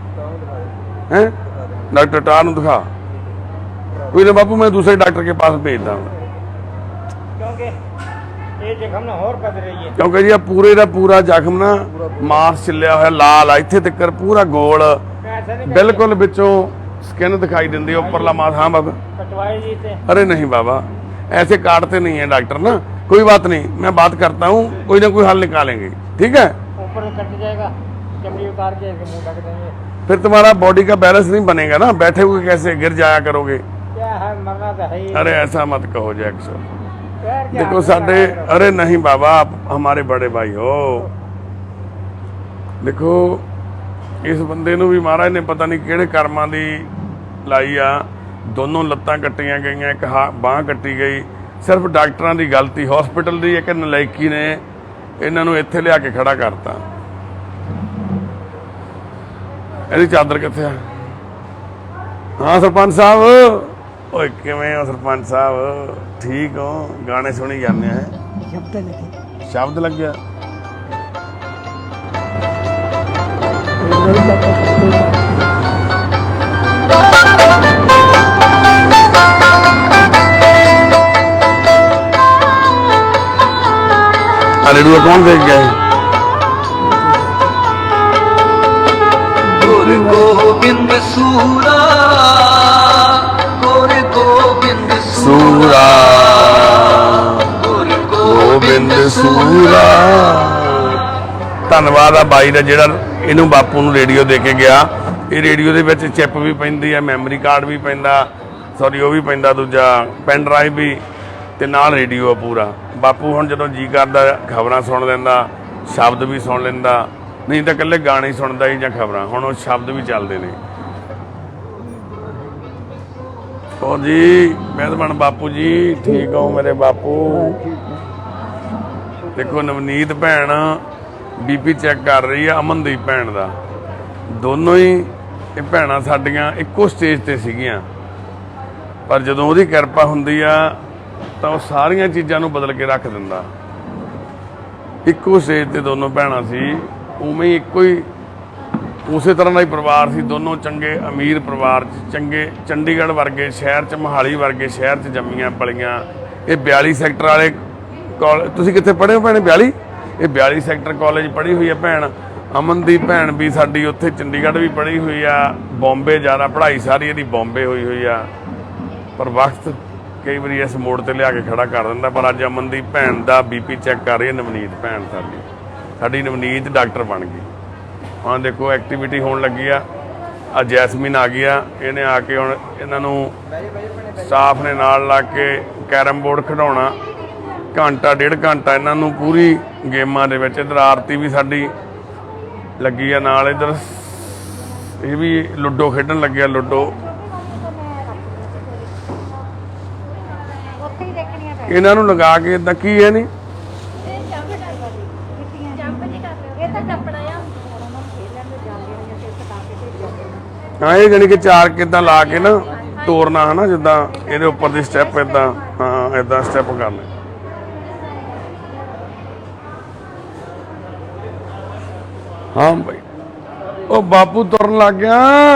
हैं डॉक्टर टार ਨੂੰ ਦਿਖਾ। कोई ना बापू, मैं दूसरे डॉक्टर के पास भेजता हूँ, क्योंकि जी पूरे का पूरा जख्म ना मांस छिलिया हुआ लाल आ, इत्थे तक पूरा गोल, बिल्कुल बिचों स्किन दिखाई देती, उपरला मांस। हाँ बाबा, अरे नहीं बाबा, ऐसे काटते नहीं है डॉक्टर ना, कोई बात नहीं, मैं बात करता हूँ, कोई ना कोई हल निकालेंगे, ठीक है? ऊपर कट जाएगा, चमड़ी उतार के मुंह ढक देंगे, फिर तुम्हारा बॉडी का बैलेंस नहीं बनेगा ना, बैठे हुए कैसे गिर जाया करोगे। क्या है, मरना तो है ही। अरे ऐसा मत कहो जैक्सन, देखो साडे, अरे नहीं बाबा, आप हमारे बड़े भाई हो। देखो इस बंदे नूं भी महाराज ने पता नहीं किहड़े कर्मां दी लाई आ, दोनों लत्तां कट्टियां गईयां, एक बांह कट्टी गई, सिर्फ डॉक्टरां दी गलती, हॉस्पिटल दी एक नलायकी ने इन्हां नूं इत्थे लिया के खड़ा करता। ਇਹਦੀ ਚਾਦਰ ਕਿੱਥੇ ਆ? ਹਾਂ ਸਰਪੰਚ ਸਾਹਿਬ, ਓਏ ਕਿਵੇਂ ਹੋ ਸਰਪੰਚ ਸਾਹਿਬ? ਠੀਕ ਹੋ? ਗਾਣੇ ਸੁਣੀ ਜਾਂਦੇ ਆ। ਸ਼ਬਦ ਲਿਖੇ ਸ਼ਬਦ ਲੱਗਿਆ। ਰੇਡੀਓ ਕੌਣ ਦੇਖ ਗਿਆ? ਗੁਰ ਗੋਬਿੰਦ ਸੂਰਾ, ਗੁਰ ਗੋਬਿੰਦ ਸੂਰਾ, ਗੁਰ ਗੋਬਿੰਦ ਸੂਰਾ। ਧੰਨਵਾਦ ਆ ਬਾਈ ਦਾ ਜਿਹੜਾ ਇਹਨੂੰ ਬਾਪੂ ਨੂੰ ਰੇਡੀਓ ਦੇ ਕੇ ਗਿਆ। ਇਹ ਰੇਡੀਓ ਦੇ ਵਿੱਚ ਚਿੱਪ ਵੀ ਪੈਂਦੀ ਆ, ਮੈਮਰੀ ਕਾਰਡ ਵੀ ਪੈਂਦਾ, ਸੌਰੀ ਉਹ ਵੀ ਪੈਂਦਾ, ਦੂਜਾ ਪੈਨ ਡਰਾਈਵ ਵੀ, ਤੇ ਨਾਲ ਰੇਡੀਓ ਆ ਪੂਰਾ। ਬਾਪੂ ਹੁਣ ਜਦੋਂ ਜੀ ਕਰਦਾ ਖਬਰਾਂ ਸੁਣ ਲੈਂਦਾ, ਸ਼ਬਦ ਵੀ ਸੁਣ ਲੈਂਦਾ, ਨਹੀਂ ਤਾਂ ਇਕੱਲੇ ਗਾਣੇ ਹੀ ਸੁਣਦਾ ਹੀ ਜਾਂ ਖਬਰਾਂ। ਹੁਣ ਉਹ ਸ਼ਬਦ ਵੀ ਚੱਲਦੇ ਨੇ। ਹੋਰ ਜੀ ਮਿਹਰਬਾਨ ਬਾਪੂ ਜੀ, ਠੀਕ ਹੋ ਮੇਰੇ ਬਾਪੂ? ਦੇਖੋ ਨਵਨੀਤ ਭੈਣ ਬੀਪੀ ਚੈੱਕ ਕਰ ਰਹੀ ਆ, ਅਮਨਦੀਪ ਭੈਣ ਦਾ। ਦੋਨੋਂ ਹੀ ਇਹ ਭੈਣਾਂ ਸਾਡੀਆਂ ਇੱਕੋ ਸਟੇਜ ਤੇ ਸੀਗੀਆਂ, ਪਰ ਜਦੋਂ ਉਹਦੀ ਕਿਰਪਾ ਹੁੰਦੀ ਆ ਤਾਂ ਉਹ ਸਾਰੀਆਂ ਚੀਜ਼ਾਂ ਨੂੰ ਬਦਲ ਕੇ ਰੱਖ ਦਿੰਦਾ। ਇੱਕੋ ਸਟੇਜ ਤੇ ਦੋਨੋਂ ਭੈਣਾਂ ਸੀ, ਉਵੇਂ ਹੀ ਇੱਕੋ ਹੀ ਉਸੇ ਤਰ੍ਹਾਂ ਦਾ ਹੀ ਪਰਿਵਾਰ ਸੀ। ਦੋਨੋਂ ਚੰਗੇ ਅਮੀਰ ਪਰਿਵਾਰ 'ਚ, ਚੰਗੇ ਚੰਡੀਗੜ੍ਹ ਵਰਗੇ ਸ਼ਹਿਰ 'ਚ, ਮੋਹਾਲੀ ਵਰਗੇ ਸ਼ਹਿਰ 'ਚ ਜੰਮੀਆਂ ਪਲੀਆਂ। ਇਹ 42 ਸੈਕਟਰ ਵਾਲੇ ਕਾਲਜ, ਤੁਸੀਂ ਕਿੱਥੇ ਪੜ੍ਹੇ ਹੋ ਭੈਣੇ? 42? ਇਹ 42 ਸੈਕਟਰ ਕਾਲਜ ਪੜ੍ਹੀ ਹੋਈ ਆ ਭੈਣ। ਅਮਨਦੀਪ ਭੈਣ ਵੀ ਸਾਡੀ ਉੱਥੇ ਚੰਡੀਗੜ੍ਹ ਵੀ ਪੜ੍ਹੀ ਹੋਈ ਆ, ਬੰਬੇ ਜ਼ਿਆਦਾ ਪੜ੍ਹਾਈ ਸਾਰੀ ਇਹਦੀ ਬੰਬੇ ਹੋਈ ਹੋਈ ਆ। ਪਰ ਵਕਤ ਕਈ ਵਾਰੀ ਇਸ ਮੋੜ ਤੇ ਲਿਆ ਕੇ ਖੜਾ ਕਰ ਦਿੰਦਾ। ਪਰ ਅੱਜ ਅਮਨਦੀਪ ਭੈਣ ਦਾ ਬੀਪੀ ਚੈੱਕ ਕਰ ਰਹੀ ਹੈ ਨਵਨੀਤ ਭੈਣ ਸਾਡੀ ਨਵਨੀਤ ਡਾਕਟਰ ਬਣ ਗਈ। ਹਾਂ ਦੇਖੋ ਐਕਟੀਵਿਟੀ ਹੋਣ ਲੱਗੀ ਆ। ਆ ਜੈਸਮੀਨ ਆ ਗਈ ਆ, ਇਹਨੇ ਆ ਕੇ ਹੁਣ ਇਹਨਾਂ ਨੂੰ ਸਟਾਫ ਨੇ ਨਾਲ ਲਾ ਕੇ ਕੈਰਮ ਬੋਰਡ ਖਿਡਾਉਣਾ। ਘੰਟਾ ਡੇਢ ਘੰਟਾ ਇਹਨਾਂ ਨੂੰ ਪੂਰੀ ਗੇਮਾਂ ਦੇ ਵਿੱਚ। ਇੱਧਰ ਆਰਤੀ ਵੀ ਸਾਡੀ ਲੱਗੀ ਆ ਨਾਲ, ਇੱਧਰ ਇਹ ਵੀ ਲੁੱਡੋ ਖੇਡਣ ਲੱਗਿਆ। ਲੁੱਡੋ ਇਹਨਾਂ ਨੂੰ ਲਗਾ ਕੇ ਇਦਾਂ ਕੀ ਹੈ ਨਹੀਂ ਹਾਂ, ਇਹ ਜਾਣੀ ਕਿ ਚਾਰ ਕਿੱਦਾਂ ਲਾ ਕੇ ਨਾ ਤੋਰਨਾ ਹੈ ਨਾ, ਜਿੱਦਾਂ ਇਹਦੇ ਉੱਪਰ ਦੀ ਸਟੈਪ ਇਦਾਂ, ਹਾਂ ਇਦਾਂ ਸਟੈਪ ਕਰਨੇ। ਹਾਂ ਭਾਈ, ਉਹ ਬਾਪੂ ਤੁਰਨ ਲੱਗ ਗਿਆ।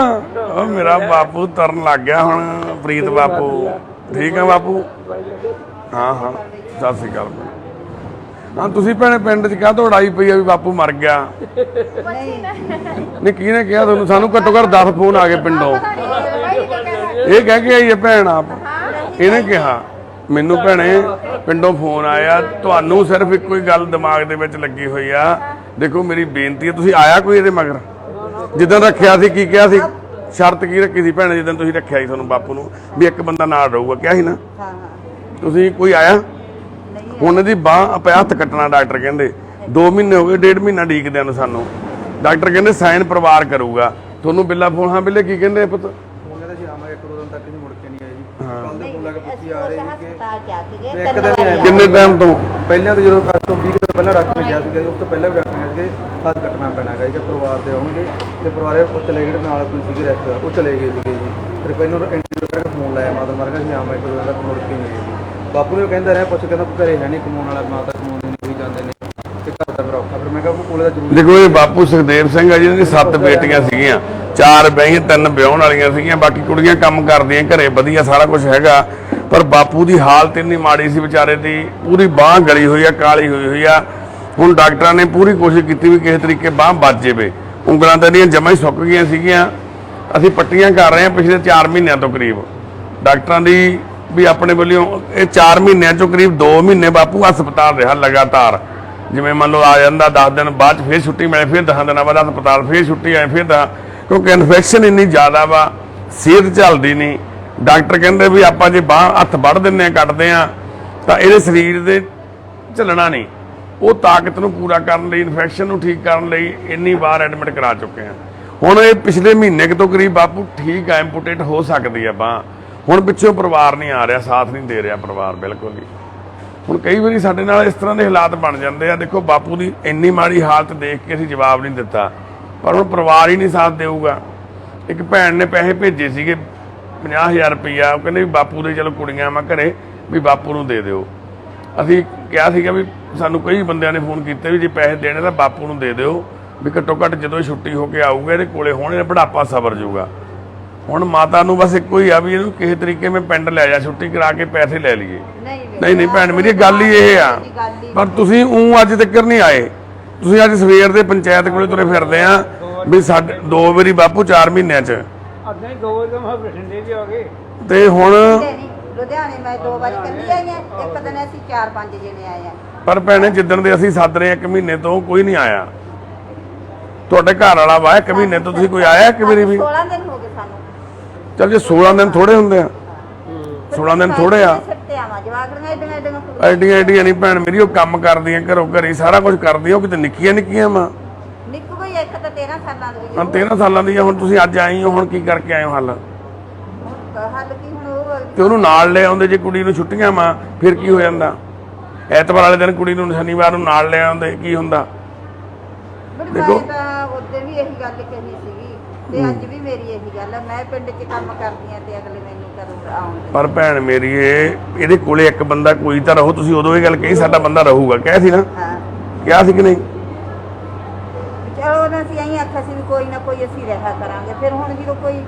ਉਹ ਮੇਰਾ ਬਾਪੂ ਤੁਰਨ ਲੱਗ ਗਿਆ ਹੁਣ। ਪ੍ਰੀਤ ਬਾਪੂ ਠੀਕ ਆ ਬਾਪੂ? ਹਾਂ ਹਾਂ ਸਤਿ ਸ਼੍ਰੀ ਅਕਾਲ। ਹਾਂ ਤੁਸੀਂ ਭੈਣੇ ਪਿੰਡ 'ਚ ਕਾਹ ਤੋਂ ਲੜਾਈ ਪਈ ਆ ਵੀ ਬਾਪੂ ਮਰ ਗਿਆ? ਨਹੀਂ ਕਿਹਨੇ ਕਿਹਾ ਤੁਹਾਨੂੰ? ਸਾਨੂੰ ਘੱਟੋ ਘੱਟ 10 ਫੋਨ ਆ ਗਏ ਪਿੰਡੋਂ। ਇਹ ਕਹਿ ਕੇ ਆਈ ਹੈ ਭੈਣ ਆਪ, ਇਹਨੇ ਕਿਹਾ ਮੈਨੂੰ ਭੈਣੇ ਪਿੰਡੋਂ ਫੋਨ ਆਇਆ। ਤੁਹਾਨੂੰ ਸਿਰਫ ਇੱਕੋ ਹੀ ਗੱਲ ਦਿਮਾਗ ਦੇ ਵਿੱਚ ਲੱਗੀ ਹੋਈ ਆ। ਦੇਖੋ ਮੇਰੀ ਬੇਨਤੀ ਹੈ, ਤੁਸੀਂ ਆਇਆ ਕੋਈ ਇਹਦੇ ਮਗਰ? ਜਿੱਦਣ ਰੱਖਿਆ ਸੀ ਕੀ ਕਿਹਾ ਸੀ? ਸ਼ਰਤ ਕੀ ਰੱਖੀ ਸੀ ਭੈਣੇ ਜਿੱਦਣ ਤੁਸੀਂ ਰੱਖਿਆ ਸੀ ਤੁਹਾਨੂੰ ਬਾਪੂ ਨੂੰ ਵੀ ਇੱਕ ਬੰਦਾ ਨਾਲ ਰਹੂਗਾ, ਕਿਹਾ ਸੀ ਨਾ? ਤੁਸੀਂ ਕੋਈ ਆਇਆ? ਹੁਣ ਇਹਦੀ ਬਾਂਹ ਪਿਆ, ਹੱਥ ਕੱਟਣਾ ਡਾਕਟਰ ਕਹਿੰਦੇ। 2 ਮਹੀਨੇ ਹੋ ਗਏ, 1.5 ਮਹੀਨਾ ਡੀਕਦਿਆਂ ਨੂੰ ਸਾਨੂੰ। ਡਾਕਟਰ ਕਹਿੰਦੇ ਸਾਈਨ ਪਰਿਵਾਰ ਕਰੂਗਾ। ਤੁਹਾਨੂੰ ਬਿੱਲਾ ਫੋਨ? ਹਾਂ ਬਿੱਲੇ ਕੀ ਕਹਿੰਦੇ ਪੁੱਤ? ਕਿੰਨੇ ਟਾਈਮ ਤੋਂ? ਪਹਿਲਾਂ ਤਾਂ ਜਦੋਂ ਅੱਜ ਤੋਂ 20 ਦਿਨ ਪਹਿਲਾਂ ਡਾਕਟਰ ਨੇ ਗਿਆ ਸੀਗਾ, ਉਸ ਤੋਂ ਪਹਿਲਾਂ ਵੀ ਡਾਕਟਰ ਨੇ ਕਿਹਾ ਸੀ ਹੱਥ ਕੱਟਣਾ ਪੈਣਾ ਹੈਗਾ ਜੀ, ਪਰਿਵਾਰ ਦੇ ਆਉਣਗੇ। ਤੇ ਪਰਿਵਾਰ ਉਹ ਚਲੇ ਗਏ, ਨਾਲ ਕੋਈ ਸੀਗੇ ਰੈਸਟ, ਉਹ ਚਲੇ ਗਏ ਸੀਗੇ ਜੀ। ਫਿਰ ਪਹਿਲਾਂ ਇੰਟਰਵਿਊ ਕਰਕੇ ਫੋਨ ਲਾਇਆ ਮਾਤਾ ਮਰ ਗਿਆ ਸੀ, ਹਾਂ ਮੈਂ ਇੱਕ ਦੋ ਮੁੜ ਕੇ ਨਹੀਂ ਗਈ। ਬਾਪੂ ਨੇ ਕਹਿੰਦਾ ਰਿਹਾ, ਪੁੱਛ ਕਹਿੰਦਾ ਘਰੇ ਹੈ ਨਹੀਂ ਕਮਾਉਣ ਵਾਲਾ, ਮਾਤਾ ਕਮਾਉਂਦੇ ਨਹੀਂ, ਜਾਂਦੇ ਨੇ ਤੇ ਘਰ ਦਾ ਮੇਰਾ ਔਖਾ। ਫਿਰ ਮੈਂ ਕਿਹਾ ਉਹ ਕੋਲੇ ਦਾ ਜ਼ਰੂਰ। ਦੇਖੋ ਇਹ ਬਾਪੂ ਸੁਖਦੇਵ ਸਿੰਘ ਆ ਜਿਹਨਾਂ ਦੀ 7 ਬੇਟੀਆਂ ਸੀਗੀਆਂ, 4 ਬਹੀਆਂ 3 ਵਿਆਹੁਣ ਵਾਲੀਆਂ ਸੀਗੀਆਂ, ਬਾਕੀ ਕੁੜੀਆਂ ਕੰਮ ਕਰਦੀਆਂ ਘਰੇ, ਵਧੀਆ ਸਾਰਾ ਕੁਝ ਹੈਗਾ। ਪਰ ਬਾਪੂ ਦੀ ਹਾਲਤ ਇੰਨੀ ਮਾੜੀ ਸੀ ਵਿਚਾਰੇ ਦੀ, ਪੂਰੀ ਬਾਂਹ ਗਲੀ ਹੋਈ ਆ, ਕਾਲੀ ਹੋਈ ਆ। ਹੁਣ ਡਾਕਟਰਾਂ ਨੇ ਪੂਰੀ ਕੋਸ਼ਿਸ਼ ਕੀਤੀ ਵੀ ਕਿਸੇ ਤਰੀਕੇ ਬਾਂਹ ਬਚ ਜਾਵੇ। ਉਂਗਲਾਂ ਤਾਂ ਇਹਦੀਆਂ ਜਮਾਂ ਹੀ ਸੁੱਕ ਗਈਆਂ ਸੀਗੀਆਂ। ਅਸੀਂ ਪੱਟੀਆਂ ਕਰ ਰਹੇ ਹਾਂ ਪਿਛਲੇ 4 ਮਹੀਨਿਆਂ ਤੋਂ ਕਰੀਬ। ਡਾਕਟਰਾਂ ਦੀ ਵੀ ਆਪਣੇ ਵੱਲੋਂ ਇਹ 4 ਮਹੀਨਿਆਂ ਚੋਂ ਕਰੀਬ 2 ਮਹੀਨੇ ਬਾਪੂ ਹਸਪਤਾਲ ਰਿਹਾ ਲਗਾਤਾਰ। ਜਿਵੇਂ ਮੰਨ ਲਓ ਆ ਜਾਂਦਾ 10 ਦਿਨ ਬਾਅਦ ਫਿਰ ਛੁੱਟੀ ਮਿਲੇ, ਫਿਰ 10 ਦਿਨਾਂ ਬਾਅਦ ਹਸਪਤਾਲ, ਫਿਰ ਛੁੱਟੀ ਆਏ, ਫਿਰ ਕਿਉਂਕਿ ਇਨਫੈਕਸ਼ਨ ਇੰਨੀ ਜ਼ਿਆਦਾ ਵਾ, ਸਿਹਤ ਚੱਲਦੀ ਨਹੀਂ। ਡਾਕਟਰ ਕਹਿੰਦੇ ਵੀ ਆਪਾਂ ਜੇ ਬਾਂਹ ਹੱਥ ਵੱਢ ਦਿੰਦੇ ਆ, ਕੱਟਦੇ ਆ, ਤਾਂ ਇਹਦੇ ਸਰੀਰ ਦੇ ਝੱਲਣਾ ਨਹੀਂ। ਉਹ ਤਾਕਤ ਨੂੰ ਪੂਰਾ ਕਰਨ ਲਈ, ਇਨਫੈਕਸ਼ਨ ਨੂੰ ਠੀਕ ਕਰਨ ਲਈ ਇੰਨੀ ਵਾਰ ਐਡਮਿਟ ਕਰਾ ਚੁੱਕੇ ਆ। ਹੁਣ ਇਹ ਪਿਛਲੇ ਮਹੀਨੇ ਤੋਂ ਕਰੀਬ ਬਾਪੂ ਠੀਕ ਆ, ਐਂਪੂਟੇਟ ਹੋ ਸਕਦੀ ਆ ਬਾਂਹ। ਹੁਣ ਪਿੱਛੋਂ ਪਰਿਵਾਰ ਨਹੀਂ ਆ ਰਿਹਾ, ਸਾਥ ਨਹੀਂ ਦੇ ਰਿਹਾ ਪਰਿਵਾਰ ਬਿਲਕੁਲ ਹੀ। ਹੁਣ ਕਈ ਵਾਰੀ ਸਾਡੇ ਨਾਲ ਇਸ ਤਰ੍ਹਾਂ ਦੇ ਹਾਲਾਤ ਬਣ ਜਾਂਦੇ ਆ। ਦੇਖੋ ਬਾਪੂ ਦੀ ਇੰਨੀ ਮਾੜੀ ਹਾਲਤ ਦੇਖ ਕੇ ਅਸੀਂ ਜਵਾਬ ਨਹੀਂ ਦਿੱਤਾ ਪਰ ਹੁਣ ਪਰਿਵਾਰ ਹੀ ਨਹੀਂ ਸਾਥ ਦੇਊਗਾ। ਇੱਕ ਭੈਣ ਨੇ ਪੈਸੇ ਭੇਜੇ ਸੀਗੇ 50,000 ਰੁਪਈਆ, ਉਹ ਕਹਿੰਦੇ ਵੀ ਬਾਪੂ ਦੇ ਚਲੋ ਕੁੜੀਆਂ ਮੈਂ ਘਰੇ ਵੀ ਬਾਪੂ ਨੂੰ ਦੇ ਦਿਓ। ਅਸੀਂ ਕਿਹਾ ਸੀਗਾ ਵੀ ਸਾਨੂੰ ਕਈ ਬੰਦਿਆਂ ਨੇ ਫੋਨ ਕੀਤੇ ਵੀ ਜੇ ਪੈਸੇ ਦੇਣੇ ਤਾਂ ਬਾਪੂ ਨੂੰ ਦੇ ਦਿਓ, ਵੀ ਘੱਟੋ ਘੱਟ ਜਦੋਂ ਛੁੱਟੀ ਹੋ ਕੇ ਆਊਗਾ ਇਹਦੇ ਕੋਲੇ ਹੋਣੇ ਬੁਢਾਪਾ ਸਬਰ ਜਾਊਗਾ। ਹੁਣ ਮਾਤਾ ਨੂੰ ਬਸ ਇੱਕੋ ਹੀ ਆ ਵੀ ਇਹਨੂੰ ਕਿਸੇ ਤਰੀਕੇ ਮੈਂ ਪਿੰਡ ਲੈ ਜਾ, ਛੁੱਟੀ ਕਰਾ ਕੇ ਪੈਸੇ ਲੈ ਲਈਏ। ਨਹੀਂ ਭੈਣ ਮੇਰੀ ਗੱਲ ਹੀ ਇਹ ਆ, ਪਰ ਤੁਸੀਂ ਅੱਜ ਤੱਕ ਨਹੀਂ ਆਏ। ਤੁਸੀਂ ਅੱਜ ਸਵੇਰ ਦੇ ਪੰਚਾਇਤ ਕੋਲੇ ਤੁਰੇ ਫਿਰਦੇ ਆ ਵੀ ਸਾਡੇ 2 ਵਾਰੀ ਬਾਪੂ 4 ਮਹੀਨਿਆਂ 'ਚ ਅੱਧੇ 2 ਵਜੇ ਮੈਂ ਬਠਿੰਡੇ ਵੀ ਆ ਗਏ ਤੇ ਹੁਣ ਲੁਧਿਆਣੇ ਮੈਂ 2 ਵਾਰੀ ਕੱਲੀ ਆਈ ਆ, ਇੱਕ ਦਿਨ ਅਸੀਂ 4-5 ਜਣੇ ਆਏ ਆ। ਪਰ ਭੈਣੇ ਜਿੱਦਣ ਦੇ ਅਸੀਂ ਸੱਦ ਰਹੇ 1 ਮਹੀਨੇ ਤੋਂ ਕੋਈ ਨਹੀਂ ਆਇਆ। ਤੁਹਾਡੇ ਘਰ ਵਾਲਾ ਵਾ 1 ਮਹੀਨੇ ਤੋਂ ਤੁਸੀਂ ਕੋਈ ਆਇਆ ਇੱਕ ਵਾਰੀ ਵੀ? 16 ਦਿਨ ਹੋ ਗਏ ਸਾਨੂੰ। ਚੱਲ ਜੇ 16 ਦਿਨ ਥੋੜੇ ਹੁੰਦੇ ਆ, 16 ਦਿਨ ਥੋੜੇ ਆ। ਐਡੀਆਂ ਨਹੀਂ ਭੈਣ ਮੇਰੀ, ਉਹ ਕੰਮ ਕਰਦੀਆਂ ਘਰੋਂ ਘਰੀ ਸਾਰਾ ਕੁਝ ਕਰਦੀਆਂ, ਉਹ ਕਿਤੇ ਨਿੱਕੀਆਂ ਵਾ। ਨਿੱਕੂ ਕੋਈ ਇੱਕ ਤਾਂ 13 ਸਾਲਾਂ ਦੀ। ਹਾਂ 13 ਸਾਲਾਂ ਦੀ ਆ। ਹੁਣ ਤੁਸੀਂ ਅੱਜ ਆਈ ਹੋ, ਹੁਣ ਕੀ ਕਰਕੇ ਆਏ ਹੋ? ਹੱਲ ਕੀ ਹੁਣ ਉਹ ਤੇ ਉਹਨੂੰ ਨਾਲ ਲੈ ਆਉਂਦੇ, ਜੇ ਕੁੜੀ ਨੂੰ ਛੁੱਟੀਆਂ ਵਾ ਫਿਰ ਕੀ ਹੋ ਜਾਂਦਾ? ਐਤਵਾਰ ਵਾਲੇ ਦਿਨ ਕੁੜੀ ਨੂੰ ਸ਼ਨੀਵਾਰ ਨੂੰ ਨਾਲ ਲੈ ਆਉਂਦੇ, ਕੀ ਹੁੰਦਾ? ਦੇਖੋ ਉਹਦੇ ਵੀ ਇਹੀ ਗੱਲ ਕਹੀ ਸੀਗੀ ਤੇ ਅੱਜ ਵੀ ਮੇਰੀ ਇਹੀ ਗੱਲ ਹੈ, ਮੈਂ ਪਿੰਡ 'ਚ ਕੰਮ ਕਰਦੀ ਆ ਤੇ ਅਗਲੇ ਮੈਨੂੰ ਕਰੂ ਆਉਂਦੇ। ਪਰ ਭੈਣ ਮੇਰੀ ਇਹਦੇ ਕੋਲੇ ਇੱਕ ਬੰਦਾ ਕੋਈ ਤਾਂ ਰਹੋ। ਤੁਸੀਂ ਉਦੋਂ ਇਹ ਗੱਲ ਕਹੀ ਸਾਡਾ ਬੰਦਾ ਰਹੂਗਾ, ਕਿਹਾ ਸੀ ਨਾ? ਹਾਂ ਕਿਹਾ ਸੀ ਕਿ ਨਹੀਂ? ਚਲੋ ਉਹਨਾਂ ਅਸੀਂ ਆਈ ਆਖਿਆ ਸੀ ਵੀ ਕੋਈ ਨਾ ਕੋਈ ਅਸੀਂ ਰਿਹਾ ਕਰਾਂਗੇ। ਫਿਰ ਹੁਣ ਜਦੋਂ ਕੋਈ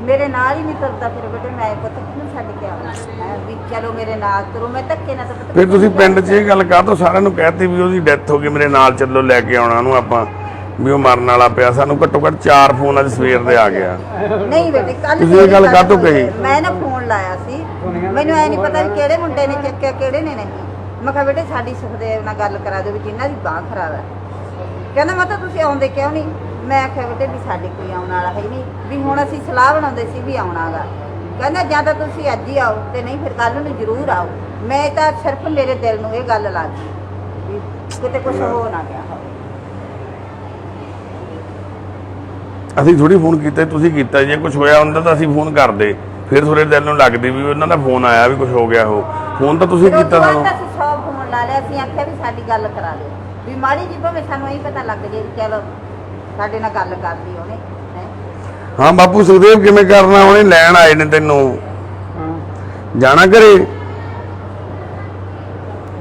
ਮੇਰੇ ਨਾਲ ਹੀ ਨਹੀਂ ਤੁਰਦਾ ਫਿਰ ਬੇਟੇ ਮੈਂ ਪੁੱਤ ਕਿਹਨੂੰ ਛੱਡ ਕੇ ਆਵਾਂ ਵੀ ਚਲੋ ਮੇਰੇ ਨਾਲ ਤੁਰੋ, ਮੈਂ ਧੱਕੇ ਨਾਲ ਤਾਂ ਫਿਰ ਤੁਸੀਂ ਪਿੰਡ 'ਚ ਇਹ ਗੱਲ ਕਾਹਤੋਂ ਸਾਰਿਆਂ ਨੂੰ ਕਹਿਤੀ ਵੀ ਉਹਦੀ ਡੈਥ ਹੋ ਗਈ, ਮੇਰੇ ਨਾਲ ਚੱਲੋ ਲੈ ਕੇ ਆਉਣਾ ਉਹਨੂੰ ਆਪਾਂ, ਵੀ ਉਹ ਮਰਨ ਵਾਲਾ ਪਿਆ? ਸਾਨੂੰ ਘੱਟੋ ਘੱਟ 4 ਫੋਨ ਅੱਜ ਸਵੇਰ ਦੇ ਆ ਗਿਆ। ਨਹੀਂ ਬੇਟੇ ਕੱਲ ਤੁਸੀਂ ਇਹ ਗੱਲ ਕਾਹਤੋਂ ਕਹੀ? ਮੈਂ ਨਾ ਫੋਨ ਲਾਇਆ ਸੀ, ਮੈਨੂੰ ਐ ਨਹੀਂ ਪਤਾ ਵੀ ਕਿਹੜੇ ਮੁੰਡੇ ਨੇ ਚੱਕਿਆ ਕਿਹੜੇ ਨੇ ਨਹੀਂ। ਮੈਂ ਕਿਹਾ ਬੇਟੇ ਸਾਡੀ ਸੁਖਦੇਵ ਨਾਲ ਗੱਲ ਕਰਾ ਦਿਓ ਵੀ ਜਿਨ੍ਹਾਂ ਦੀ ਬਾਂਹ ਖਰਾਬ ਹੈ। ਕਹਿੰਦਾ ਮੈਂ ਤਾਂ ਤੁਸੀਂ ਆਉਂਦੇ ਕਿਉਂ ਨਹੀਂ? ਮੈਂ ਆਖਿਆ ਬੇਟੇ ਵੀ ਸਾਡੇ ਕੋਈ ਆਉਣ ਵਾਲਾ ਹੈ ਨਹੀਂ, ਵੀ ਹੁਣ ਅਸੀਂ ਸਲਾਹ ਬਣਾਉਂਦੇ ਸੀ ਵੀ ਆਉਣਾਗਾ। ਕਹਿੰਦਾ ਜਾਂ ਤਾਂ ਤੁਸੀਂ ਅੱਜ ਹੀ ਆਓ ਤੇ ਨਹੀਂ ਫਿਰ ਕੱਲ ਨੂੰ ਜ਼ਰੂਰ ਆਓ। ਮੈਂ ਤਾਂ ਸਿਰਫ ਮੇਰੇ ਦਿਲ ਨੂੰ ਇਹ ਗੱਲ ਲੱਗ ਗਈ ਵੀ ਕਿਤੇ ਕੁਝ ਹੋ ਨਾ ਗਿਆ ਹੋਵੇ। ਅਸੀਂ ਥੋੜੀ ਫੋਨ ਕੀਤਾ, ਤੁਸੀਂ ਕੀਤਾ। ਜੇ ਕੁਝ ਹੋਇਆ ਹੁੰਦਾ ਤਾਂ ਅਸੀਂ ਫੋਨ ਕਰਦੇ, ਫਿਰ ਤੁਹਾਡੇ ਦਿਲ ਨੂੰ ਲੱਗਦੀ ਵੀ ਉਹਨਾਂ ਦਾ ਫੋਨ ਆਇਆ ਵੀ ਕੁਝ ਹੋ ਗਿਆ। ਉਹ ਫੋਨ ਤਾਂ ਤੁਸੀਂ ਕੀਤਾ ਸਾਨੂੰ। ਅਸੀਂ 100 ਫੋਨ ਲਾ ਲਿਆ, ਅਸੀਂ ਆਖਿਆ ਵੀ ਸਾਡੀ ਗੱਲ ਕਰਾ ਦਿਓ ਵੀ ਮਾੜੀ ਜੀ ਭਾਵੇਂ ਸਾਨੂੰ ਇਹ ਪਤਾ ਲੱਗ ਜੇ ਵੀ ਚਲੋ ਸਾਡੇ ਨਾਲ ਗੱਲ ਕਰ ਲਈ ਉਹਨੇ। ਹਾਂ ਬਾਪੂ ਸੁਖਦੇਵ ਕਿਵੇਂ ਕਰਨਾ? ਉਹਨੇ ਲੈਣ ਆਏ ਨੇ ਤੈਨੂੰ, ਜਾਣਾ ਘਰੇ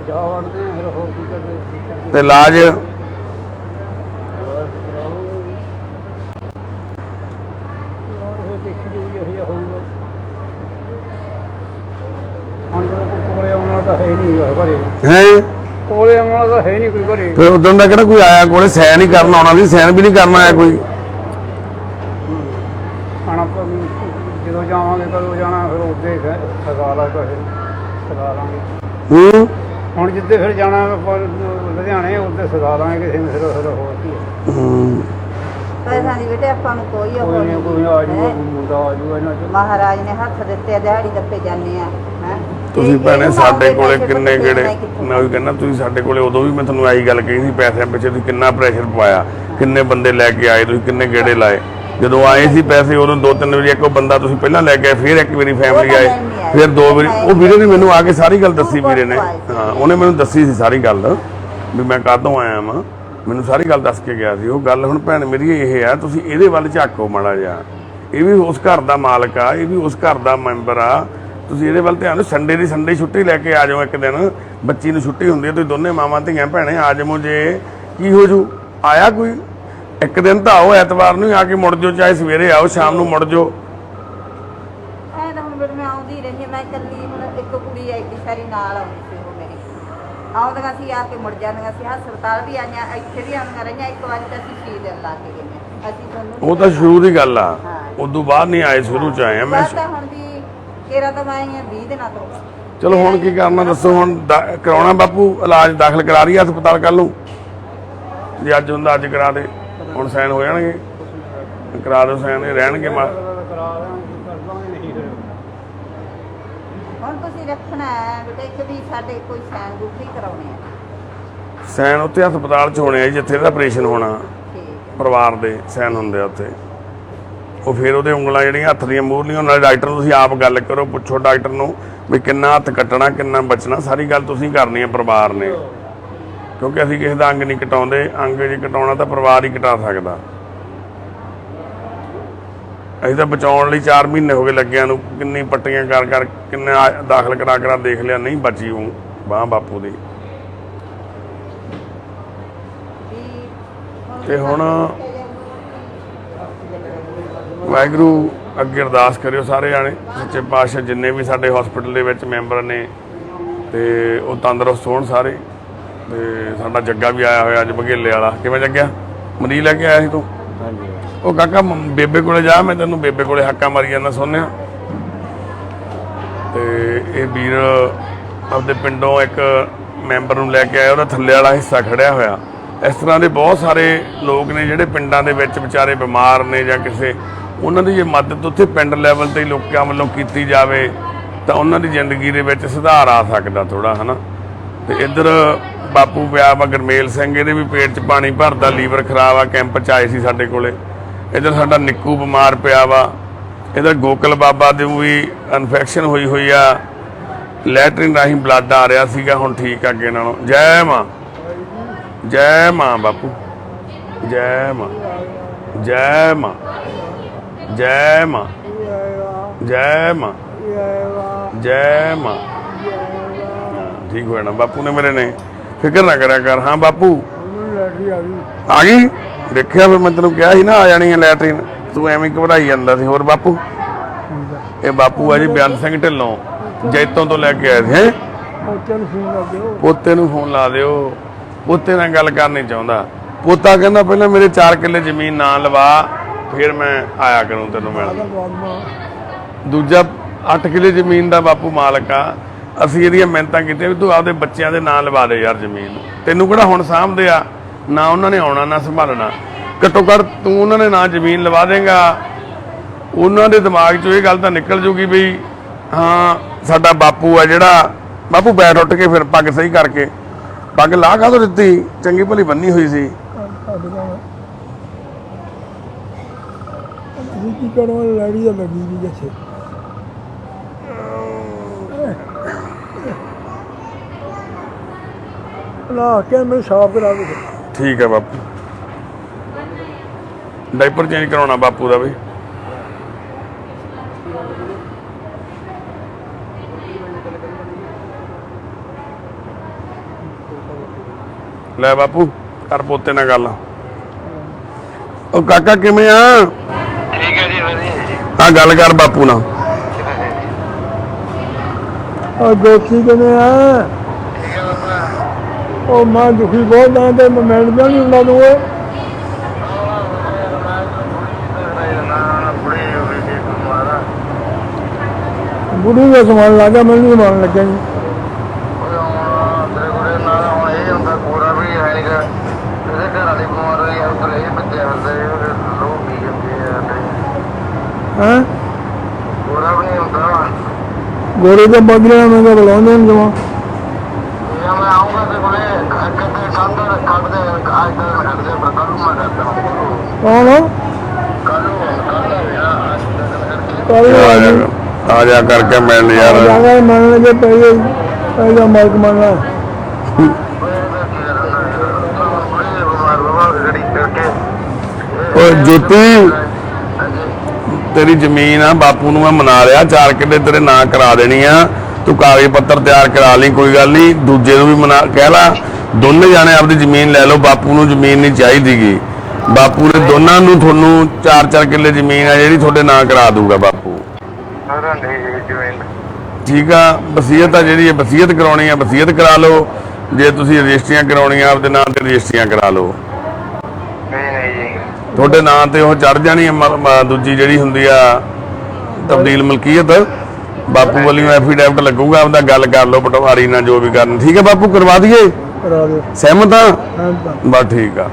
ਜਾ ਵੜਦੇ ਆ ਫਿਰ ਹੋਰ ਕੀ ਕਰਦੇ ਤੇ ਇਲਾਜ ਹੁਣ ਜਦੋਂ ਕੋਲੇ ਆਉਣਾ ਤਾਂ ਹੈ ਨਹੀਂ ਘਰੇ, ਹੈ? ਕੋਲੇ ਆਉਣਾ ਤਾਂ ਹੈ ਨਹੀਂ ਕੋਈ ਘਰੇ। ਫਿਰ ਉਦੋਂ ਦਾ ਕਿਹੜਾ ਕੋਈ ਆਇਆ ਕੋਲੇ? ਸੈਨ ਹੀ ਕਰਨ ਆਉਣਾ ਸੀ, ਸੈਨ ਵੀ ਨਹੀਂ ਕਰਨ ਆਇਆ ਕੋਈ। ਖਾਣਾ ਜਦੋਂ ਜਾਵਾਂਗੇ ਕਦੋਂ ਜਾਣਾ ਫਿਰ ਉੱਦੇ ਸਗਾ ਲਾ ਕੁਛ ਸਗਾ ਲਾਂਗੇ। ਹੁਣ ਜਿੱਦੇ ਫਿਰ ਜਾਣਾ ਆਪਾਂ ਲੁਧਿਆਣੇ ਉੱਦੇ ਸਗਾ ਲਾਂਗੇ ਕਿਸੇ ਨੂੰ ਫਿਰ ਹੋਰ ਕੀ ਹੈ। ਪੈਸਾ ਦੀ ਬੇਟੇ ਆਪਾਂ ਨੂੰ ਕੋਈ ਉਹ ਕੋਈ ਕੋਈ ਆ ਜੂਗਾ, ਕੋਈ ਮੁੰਡਾ ਆ ਜੂਗਾ ਇਹਨਾਂ ਚ। ਮਹਾਰਾਜ ਨੇ ਹੱਥ ਦਿੱਤੇ, ਦਿਹਾੜੀ ਦੱਪੇ ਜਾਂਦੇ ਆ ਹੈ। ਤੁਸੀਂ ਭੈਣੇ ਸਾਡੇ ਕੋਲੇ ਕਿੰਨੇ ਗੇੜੇ, ਮੈਂ ਉਹੀ ਕਹਿੰਦਾ ਤੁਸੀਂ ਸਾਡੇ ਕੋਲੇ ਉਦੋਂ ਵੀ ਮੈਂ ਤੁਹਾਨੂੰ ਆਹੀ ਗੱਲ ਕਹੀ ਸੀ, ਪੈਸਿਆਂ ਪਿੱਛੇ ਤੁਸੀਂ ਕਿੰਨਾ ਪ੍ਰੈਸ਼ਰ ਪਾਇਆ, ਕਿੰਨੇ ਬੰਦੇ ਲੈ ਕੇ ਆਏ, ਤੁਸੀਂ ਕਿੰਨੇ ਗੇੜੇ ਲਾਏ। ਜਦੋਂ ਆਏ ਸੀ ਪੈਸੇ ਉਦੋਂ 2-3 ਵਾਰੀ ਇੱਕ ਬੰਦਾ ਤੁਸੀਂ ਪਹਿਲਾਂ ਲੈ ਕੇ ਆਏ, ਫਿਰ ਇੱਕ ਵਾਰੀ ਫੈਮਿਲੀ ਆਏ, ਫਿਰ 2 ਵਾਰੀ। ਉਹ ਵੀਰੇ ਨੇ ਮੈਨੂੰ ਆ ਕੇ ਸਾਰੀ ਗੱਲ ਦੱਸੀ, ਵੀਰੇ ਨੇ, ਹਾਂ ਉਹਨੇ ਮੈਨੂੰ ਦੱਸੀ ਸੀ ਸਾਰੀ ਗੱਲ ਵੀ ਮੈਂ ਕਾਹਤੋਂ ਆਇਆ ਵਾਂ, ਮੈਨੂੰ ਸਾਰੀ ਗੱਲ ਦੱਸ ਕੇ ਗਿਆ ਸੀ ਉਹ ਗੱਲ। ਹੁਣ ਭੈਣ ਮੇਰੀ ਇਹ ਆ, ਤੁਸੀਂ ਇਹਦੇ ਵੱਲ ਝਾਕੋ ਮਾੜਾ ਜਿਹਾ। ਇਹ ਵੀ ਉਸ ਘਰ ਦਾ ਮਾਲਕ ਆ, ਇਹ ਵੀ ਉਸ ਘਰ ਦਾ ਮੈਂਬਰ ਆ, ਤੁਸੀਂ ਇਹਦੇ ਵੱਲ ਧਿਆਨ ਦਿਓ। ਸੰਡੇ ਦੀ ਸੰਡੇ ਛੁੱਟੀ ਲੈ ਕੇ ਆ ਜਾਓ, ਇੱਕ ਦਿਨ ਬੱਚੀ ਨੂੰ ਛੁੱਟੀ ਹੁੰਦੀ ਹੈ, ਤੁਸੀਂ ਦੋਨੇ ਮਾਵਾਂ ਧੀਆਂ ਭੈਣੇ ਆ ਜਾਵੋ। ਜੇ ਕੀ ਹੋ ਜੂ? ਆਇਆ ਕੋਈ ਇੱਕ ਦਿਨ ਤਾਂ ਆਓ, ਐਤਵਾਰ ਨੂੰ ਹੀ ਆ ਕੇ ਮੁੜ ਜਾਓ, ਚਾਹੇ ਸਵੇਰੇ ਆਓ ਸ਼ਾਮ ਨੂੰ ਮੁੜ ਜਾਓ। ਐ ਤਾਂ ਹੁਣ ਬੇਟੇ ਮੈਂ ਆਉਂਦੀ ਰਹੀ, ਮੈਂ ਇਕੱਲੀ। ਹੁਣ ਇੱਕ ਕੁੜੀ ਆਈ ਸੀ ਸਾਰੀ ਨਾਲ ਆਉਂਦੀ ਸੀ, ਉਹ ਮੇਰੀ ਆਉਂਦੀਆਂ ਸੀ ਆ ਕੇ ਮੁੜ ਜਾਂਦੀਆਂ ਸੀ। ਹਸਪਤਾਲ ਵੀ ਆਈਆਂ, ਇੱਥੇ ਵੀ ਆਉਂਦੀਆਂ ਰਹੀਆਂ। ਇੱਕ ਵਾਰ ਤਾਂ ਅਸੀਂ 6 ਦਿਨ ਲਾ ਕੇ ਗਏ। ਅਸੀਂ ਤੁਹਾਨੂੰ ਉਹ ਤਾਂ ਸ਼ੁਰੂ ਦੀ ਗੱਲ ਆ, ਉਦੋਂ ਬਾਅਦ ਨਹੀਂ ਆਏ, ਸ਼ੁਰੂ ਚ ਆਏ ਆ। ਮੈਂ ਤਾਂ ਹੁਣ ਵੀ 13 ਤੋਂ ਮੈਂ ਆਈ ਹਾਂ 20 ਦਿਨਾਂ ਤੋਂ। ਚਲੋ ਹੁਣ ਕੀ ਕਰਨਾ ਦੱਸੋ? ਹੁਣ ਕਰਾਉਣਾ ਬਾਪੂ ਇਲਾਜ, ਦਾਖਲ ਕਰਾ ਰਹੀ ਆ ਹਸਪਤਾਲ ਕੱਲ ਨੂੰ? ਜੇ ਅੱਜ ਹੁੰਦਾ ਅੱਜ ਕਰਾ ਦੇ, ਹੁਣ ਸਾਈਨ ਹੋ ਜਾਣਗੇ, ਕਰਾ ਦਿਓ ਸਾਈਨ, ਰਹਿਣਗੇ ਕਰਾ ਦਾਂਗੇ, ਕਰ ਦਾਂਗੇ ਨਹੀਂ ਫਿਰ। ਹੁਣ ਤੁਸੀਂ ਰੱਖਣਾ ਹੈ ਬੇਟੇ ਇੱਕ ਵੀ ਸਾਡੇ ਕੋਈ ਸੈਨ ਗੁੱਠੀ ਕਰਾਉਣੇ ਆ। ਸਾਈਨ ਉੱਥੇ ਹਸਪਤਾਲ 'ਚ ਹੋਣੇ ਆ ਜਿੱਥੇ ਇਹਦਾ ਆਪਰੇਸ਼ਨ ਹੋਣਾ, ਠੀਕ ਪਰਿਵਾਰ ਦੇ ਸਾਈਨ ਹੁੰਦੇ ਆ ਉੱਥੇ। ਉਹ ਫਿਰ ਉਹਦੇ ਉਂਗਲਾਂ ਜਿਹੜੀਆਂ ਹੱਥ ਦੀਆਂ ਮੂਹਰਲੀਆਂ, ਨਾਲ ਡਾਕਟਰ ਨੂੰ ਤੁਸੀਂ ਆਪ ਗੱਲ ਕਰੋ, ਪੁੱਛੋ ਡਾਕਟਰ ਨੂੰ ਵੀ ਕਿੰਨਾ ਹੱਥ ਕੱਟਣਾ, ਕਿੰਨਾ ਬਚਣਾ, ਸਾਰੀ ਗੱਲ ਤੁਸੀਂ ਕਰਨੀ ਹੈ ਪਰਿਵਾਰ ਨੇ। ਕਿਉਂਕਿ ਅਸੀਂ ਕਿਸੇ ਦਾ ਅੰਗ ਨਹੀਂ ਕਟਾਉਂਦੇ, ਅੰਗ ਜੇ ਕਟਾਉਣਾ ਤਾਂ ਪਰਿਵਾਰ ਹੀ ਕਟਾ ਸਕਦਾ। ਅਸੀਂ ਤਾਂ ਬਚਾਉਣ ਲਈ 4 ਮਹੀਨੇ ਹੋ ਗਏ ਲੱਗਿਆਂ ਨੂੰ, ਕਿੰਨੀ ਪੱਟੀਆਂ ਕਰ ਕਿੰਨਾ ਦਾਖਲ ਕਰਾ ਦੇਖ ਲਿਆ, ਨਹੀਂ ਬਚੀ ਉਹ ਬਾਂਹ ਬਾਪੂ ਦੀ। ਤੇ ਹੁਣ ਵਾਹਿਗੁਰੂ ਅੱਗੇ ਅਰਦਾਸ ਕਰਿਓ ਸਾਰੇ ਜਾਣੇ, ਸੱਚੇ ਪਾਤਸ਼ਾਹ ਜਿੰਨੇ ਵੀ ਸਾਡੇ ਹਸਪੀਟਲ ਦੇ ਵਿੱਚ ਮੈਂਬਰ ਨੇ ਤੇ ਉਹ ਤੰਦਰੁਸਤ ਹੋਣ ਸਾਰੇ। ਤੇ ਸਾਡਾ ਜੱਗਾ ਵੀ ਆਇਆ ਹੋਇਆ ਅੱਜ ਬਘੇਲੇ ਵਾਲਾ। ਕਿਵੇਂ ਜੱਗਿਆ? ਮਰੀਜ਼ ਲੈ ਕੇ ਆਇਆ ਸੀ ਤੂੰ? ਹਾਂਜੀ। ਉਹ ਕਾਕਾ ਬੇਬੇ ਕੋਲੇ ਜਾ, ਮੈਂ ਤੈਨੂੰ ਬੇਬੇ ਕੋਲੇ ਹੱਕਾਂ ਮਾਰੀ ਜਾਂਦਾ ਸੁਣਿਆ। ਤੇ ਇਹ ਵੀਰ ਆਪਦੇ ਪਿੰਡੋਂ ਇੱਕ ਮੈਂਬਰ ਨੂੰ ਲੈ ਕੇ ਆਇਆ, ਉਹਦਾ ਥੱਲੇ ਵਾਲਾ ਹਿੱਸਾ ਖੜਿਆ ਹੋਇਆ। ਇਸ ਤਰ੍ਹਾਂ ਦੇ ਬਹੁਤ ਸਾਰੇ ਲੋਕ ਨੇ ਜਿਹੜੇ ਪਿੰਡਾਂ ਦੇ ਵਿੱਚ ਵਿਚਾਰੇ ਬਿਮਾਰ ਨੇ ਜਾਂ ਕਿਸੇ, ਉਹਨਾਂ ਦੀ ਜੇ ਮਦਦ ਉੱਥੇ ਪਿੰਡ ਲੈਵਲ ਤੇ ਲੋਕਾਂ ਵੱਲੋਂ ਕੀਤੀ ਜਾਵੇ ਤਾਂ ਉਹਨਾਂ ਦੀ ਜ਼ਿੰਦਗੀ ਦੇ ਵਿੱਚ ਸੁਧਾਰ ਆ ਸਕਦਾ ਥੋੜਾ, ਹਨਾ। ਤੇ ਇੱਧਰ ਬਾਪੂ ਪਿਆ ਵਾ ਗੁਰਮੇਲ ਸਿੰਘ, ਇਹਦੇ ਵੀ ਪੇਟ 'ਚ ਪਾਣੀ ਭਰਦਾ, ਲੀਵਰ ਖਰਾਬ ਆ, ਕੈਂਪ 'ਚ ਆਏ ਸੀ ਸਾਡੇ ਕੋਲੇ। ਇੱਧਰ ਸਾਡਾ ਨਿੱਕੂ ਬਿਮਾਰ ਪਿਆ ਵਾ। ਇੱਧਰ ਗੋਕਲ ਬਾਬਾ ਦੇ ਵੀ ਇਨਫੈਕਸ਼ਨ ਹੋਈ ਆ, ਲੈਟਰਿਨ ਰਾਹੀਂ ਬਲੱਡ ਆ ਰਿਹਾ ਸੀਗਾ, ਹੁਣ ਠੀਕ ਆ ਅੱਗੇ ਨਾਲੋਂ। ਜੈ ਮਾਂ, ਜੈ ਮਾਂ ਬਾਪੂ, ਜੈ ਮਾਂ, ਜੈ ਮਾਂ, ਜੈ ਮਾਂ, ਜੈ ਮਾਂ, ਜੈ ਮਾਂ। ਠੀਕ ਹੋ ਜਾਣਾ ਬਾਪੂ ਨੇ ਮੇਰੇ ਨੇ, ਫਿਕਰ ਨਾ ਕਰਿਆ ਕਰ। ਹਾਂ ਬਾਪੂ ਆ ਗਈ? ਦੇਖਿਆ ਫਿਰ ਮੈਂ ਤੈਨੂੰ ਕਿਹਾ ਸੀ ਨਾ ਆ ਜਾਣੀ ਹੈ ਲੈਟਰੀਨ, ਤੂੰ ਐਵੇਂ ਘਬਰਾਈ ਜਾਂਦਾ ਸੀ। ਹੋਰ ਬਾਪੂ? ਇਹ ਬਾਪੂ ਆ ਜੀ ਬਿਆਨ ਸਿੰਘ ਢਿੱਲੋਂ, ਜੈਤੋਂ ਤੋਂ ਲੈ ਕੇ ਆਏ ਸੀ। ਪੋਤੇ ਨੂੰ ਫੋਨ ਲਾ ਦਿਓ, ਪੋਤੇ ਨਾਲ ਗੱਲ ਕਰਨੀ ਚਾਹੁੰਦਾ। ਪੋਤਾ ਕਹਿੰਦਾ ਪਹਿਲਾਂ ਮੇਰੇ 4 ਕਿੱਲੇ ਜ਼ਮੀਨ ਨਾ ਲਵਾ, ਫਿਰ ਮੈਂ ਆਇਆ ਕਰੂੰ ਤੈਨੂੰ ਮਿਲਣ। ਦੂਜਾ 8 ਕਿੱਲੇ ਜ਼ਮੀਨ ਦਾ ਬਾਪੂ ਮਾਲਕ ਆ। ਅਸੀਂ ਇਹਦੀਆਂ ਮਿਹਨਤਾਂ ਕੀਤੀਆਂ ਵੀ ਤੂੰ ਆਪਦੇ ਬੱਚਿਆਂ ਦੇ ਨਾਂ ਲਵਾ ਦੇ ਯਾਰ ਜ਼ਮੀਨ। ਤੈਨੂੰ ਕਿਹੜਾ ਹੁਣ ਸਾਂਭਦੇ ਆ, ਨਾ ਉਹਨਾਂ ਨੇ ਆਉਣਾ ਨਾ ਸੰਭਾਲਣਾ। ਘੱਟੋ ਘੱਟ ਤੂੰ ਉਹਨਾਂ ਦੇ ਨਾਂ ਜ਼ਮੀਨ ਲਵਾ ਦੇਂਗਾ, ਉਹਨਾਂ ਦੇ ਦਿਮਾਗ 'ਚੋਂ ਇਹ ਗੱਲ ਤਾਂ ਨਿਕਲ ਜੂਗੀ ਵੀ ਹਾਂ ਸਾਡਾ ਬਾਪੂ ਆ ਜਿਹੜਾ। ਬਾਪੂ ਬੈਠ ਉੱਠ ਕੇ ਫਿਰ ਪੱਗ ਸਹੀ ਕਰਕੇ, ਪੱਗ ਲਾਹ ਕਾਹਤੋਂ ਦਿੱਤੀ? ਚੰਗੀ ਭਲੀ ਬੰਨੀ ਹੋਈ ਸੀ। ਕੀ ਕਰੋ, ਲੜੀ ਲੱਗੀ ਵੀ ਜੱਥੇ ਲਾ ਕੇ ਮੈਂ ਸਾਫ ਕਰਾ ਦੇ। ਠੀਕ ਹੈ ਬਾਪੂ, ਡਾਈਪਰ ਚੇਂਜ ਕਰਾਉਣਾ ਬਾਪੂ ਦਾ ਵੀ। ਲੈ ਬਾਪੂ ਕਰ ਪੋਤੇ ਨਾਲ ਗੱਲ। ਉਹ ਕਾਕਾ ਕਿਵੇਂ ਆ? ਠੀਕ ਹੈ ਜੀ, ਵਧੀਆ ਜੀ। ਆ ਗੱਲ ਕਰ ਬਾਪੂ ਨਾਲ। ਉਹ ਦੋਸਤੀ ਕਿਵੇਂ ਆ? ਠੀਕ ਹੈ ਬਾਬਾ। ਉਹ ਮੈਂ ਦੁਖੀ ਬਹੁਤ ਆਂ ਤੇ ਮੈਂ ਮਿਲਦਾ ਨਹੀਂ ਹੁੰਦਾ ਨੂੰ। ਬੁੜੀ ਦਾ ਸਮਾਨ ਲਾ ਗਿਆ, ਮੈਨੂੰ ਸਮਾਨ ਲੱਗਿਆ ਜੀ। ਹੈਂ? ਗੋਰੇ ਦੇ ਬਦਲੇ ਮੈਂ ਤਾਂ ਬੁਲਾਉਂਦੇ ਨੇ ਜਮਾ। ਕੌਣ? ਆ ਜਾ ਕਰਕੇ ਮਿਲ ਯਾਰ। ਜਾਗਾ ਮੰਨ ਲਗੇ ਪਹਿਲਾਂ ਮਾਲਕ ਮੰਨਣਾ। ਓਏ ਜੋਤੀ, ਤੇਰੀ ਜ਼ਮੀਨ ਆ, ਬਾਪੂ ਨੂੰ ਮੈਂ ਮਨਾ ਲਿਆ, 4 ਕਿੱਲੇ ਤੇਰੇ ਨਾਂ ਕਰਾ ਦੇਣੀ ਆ। ਤੂੰ ਕਾਗਜ਼ ਪੱਤਰ ਤਿਆਰ ਕਰਾ ਲਈ, ਕੋਈ ਗੱਲ ਨਹੀਂ। ਦੂਜੇ ਨੂੰ ਵੀ ਮਨਾ ਕਹਿ ਲਾ, ਦੋਨੇ ਜਾਣੇ ਆਪਦੀ ਜ਼ਮੀਨ ਲੈ ਲਓ। ਬਾਪੂ ਨੂੰ ਜ਼ਮੀਨ ਨਹੀਂ ਚਾਹੀਦੀਗੀ। ਬਾਪੂ ਨੇ ਦੋਨਾਂ ਨੂੰ ਤੁਹਾਨੂੰ 4-4 ਕਿੱਲੇ ਜ਼ਮੀਨ ਆ ਜਿਹੜੀ ਤੁਹਾਡੇ ਨਾਂ ਕਰਾ ਦੂਗਾ ਬਾਪੂ। ਠੀਕ ਆ। ਵਸੀਅਤ ਆ ਜਿਹੜੀ ਇਹ ਵਸੀਅਤ ਕਰਾਉਣੀ ਆ, ਵਸੀਅਤ ਕਰਾ ਲਓ। ਜੇ ਤੁਸੀਂ ਰਜਿਸਟਰੀਆਂ ਕਰਾਉਣੀਆਂ ਆਪਦੇ ਨਾਂ ਤੇ ਰਜਿਸਟਰੀਆਂ ਕਰਾ ਲਓ। ਤੁਹਾਡੇ ਨਾਂ ਤੇ ਉਹ ਚੜ ਜਾਣੀ ਆ ਦੂਜੀ ਜਿਹੜੀ ਹੁੰਦੀ ਆ ਤਬਦੀਲ ਮਲਕੀਅਤ। ਬਾਪੂ ਵੱਲੋਂ ਐਫੀਡੈਵਿਟ ਲੱਗੂਗਾ, ਆਪਦਾ ਗੱਲ ਕਰ ਲਓ ਪਟਵਾਰੀ ਨਾਲ ਜੋ ਵੀ ਕਰਨਾ। ਠੀਕ ਹੈ ਬਾਪੂ, ਕਰਵਾ ਦਈਏ? ਕਰਾ ਦਿਓ। ਸਹਿਮਤ ਆ? ਬਸ ਠੀਕ ਆ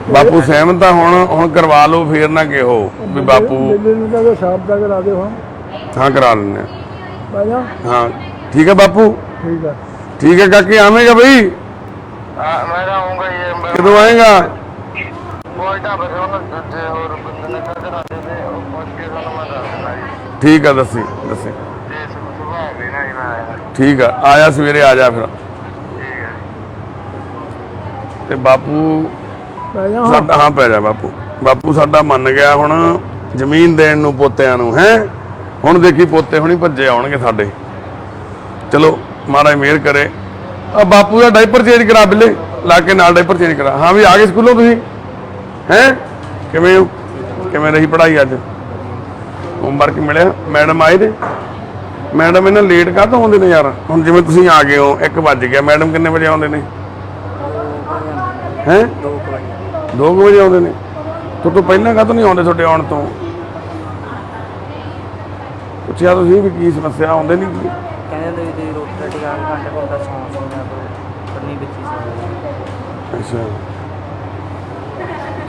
ਬਾਪੂ, ਸਹਿਮਤ ਆ। ਹੁਣ ਕਰਵਾ ਲਓ, ਫੇਰ ਨਾ ਕਿਹੋ ਵੀ ਬਾਪੂ। ਸਾਫ ਦਾ ਕਰਾ ਦਿਓ। ਹਾਂ ਕਰਾ ਲੈਂਦੇ ਆ। ਹਾਂ ਠੀਕ ਹੈ ਬਾਪੂ। ਠੀਕ ਹੈ। ਠੀਕ ਹੈ ਕਾਕੇ, ਆਵੇਂਗਾ ਬਈ? ਕਦੋਂ ਆਏਗਾ? ਠੀਕ ਆ, ਦੱਸੀ। ਠੀਕ ਆ, ਆਇਆ ਸਵੇਰੇ ਆ ਜਾ ਫਿਰ। ਤੇ ਬਾਪੂ ਸਾਡਾ, ਹਾਂ ਪੈ ਜਾ ਬਾਪੂ। ਬਾਪੂ ਸਾਡਾ ਮੰਨ ਗਿਆ ਹੁਣ ਜ਼ਮੀਨ ਦੇਣ ਨੂੰ ਪੋਤਿਆਂ ਨੂੰ ਹੈ। ਹੁਣ ਦੇਖੀ ਪੋਤੇ ਹੁਣੀ ਭੱਜੇ ਆਉਣਗੇ ਸਾਡੇ। ਚਲੋ ਮਹਾਰਾਜ ਮਿਹਰ ਕਰੇ। ਆ ਬਾਪੂ ਦਾ ਡਾਈਪਰ ਚੇਂਜ ਕਰਾ ਬਿੱਲੇ, ਲਾ ਕੇ ਨਾਲ ਡਾਈਪਰ ਚੇਂਜ ਕਰਾ। ਹਾਂ ਵੀ ਆ ਗਏ ਸਕੂਲੋਂ ਤੁਸੀਂ ਹੈ? ਕਿਵੇਂ ਹੋ? ਕਿਵੇਂ ਰਹੀ ਪੜ੍ਹਾਈ ਅੱਜ? ਹੋਮਵਰਕ ਮਿਲਿਆ? ਮੈਡਮ ਆਏ ਨੇ? ਮੈਡਮ ਇਹਨਾਂ ਲੇਟ ਕਾਹਤੋਂ ਆਉਂਦੇ ਨੇ ਯਾਰ? ਹੁਣ ਜਿਵੇਂ ਤੁਸੀਂ ਆ ਗਏ ਹੋ 1 ਵੱਜ ਗਿਆ, ਮੈਡਮ ਕਿੰਨੇ ਵਜੇ ਆਉਂਦੇ ਨੇ ਹੈ? 2 ਵਜੇ ਆਉਂਦੇ ਨੇ। ਤੋਂ ਪਹਿਲਾਂ ਕਾਹਤੋਂ ਨਹੀਂ ਆਉਂਦੇ ਤੁਹਾਡੇ ਆਉਣ ਤੋਂ? ਪੁੱਛਿਆ ਤੁਸੀਂ ਵੀ ਕੀ ਸਮੱਸਿਆ? ਆਉਂਦੇ ਨਹੀਂ ਕੀ? ਕਹਿੰਦੇ ਵੀ ਰੋਟੀ ਰਾਟੀ ਖਾ ਕੇ ਘੰਟੇ ਕੋਲ ਦਾ ਸੌਣਾ ਪੜ੍ਹਨੀ ਵਿੱਚ ਹੀ ਸੌਣਾ। ਅੱਛਾ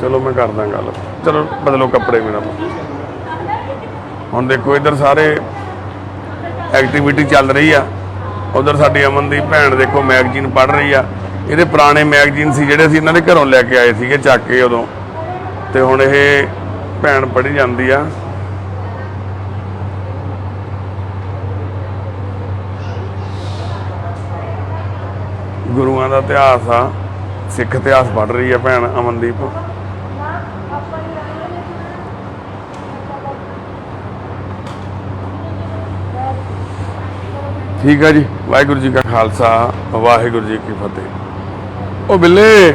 ਚਲੋ ਮੈਂ ਕਰਦਾ ਗੱਲ। ਚਲੋ ਬਦਲੋ ਕੱਪੜੇ ਮੇਰਾ। ਹੁਣ ਦੇਖੋ ਇੱਧਰ ਸਾਰੇ ਐਕਟੀਵਿਟੀ ਚੱਲ ਰਹੀ ਆ। ਉਧਰ ਸਾਡੀ ਅਮਨ ਦੀ ਭੈਣ ਦੇਖੋ ਮੈਗਜ਼ੀਨ ਪੜ੍ਹ ਰਹੀ ਆ। ਇਹਦੇ ਪੁਰਾਣੇ ਮੈਗਜ਼ੀਨ ਸੀ ਜਿਹੜੇ ਅਸੀਂ ਇਹਨਾਂ ਦੇ ਘਰੋਂ ਲੈ ਕੇ ਆਏ ਸੀਗੇ ਚੱਕ ਕੇ ਉਦੋਂ, ਤੇ ਹੁਣ ਇਹ ਭੈਣ ਪੜ੍ਹੀ ਜਾਂਦੀ ਆ। ਗੁਰੂਆਂ ਦਾ ਇਤਿਹਾਸ ਆ, ਸਿੱਖ ਇਤਿਹਾਸ ਪੜ੍ਹ ਰਹੀ ਆ ਭੈਣ ਅਮਨਦੀਪ। ਠੀਕ ਆ ਜੀ। ਵਾਹਿਗੁਰੂ ਜੀ ਕਾ ਖਾਲਸਾ, ਵਾਹਿਗੁਰੂ ਜੀ ਕੀ ਫਤਿਹ। ਉਹ ਬਿੱਲੇ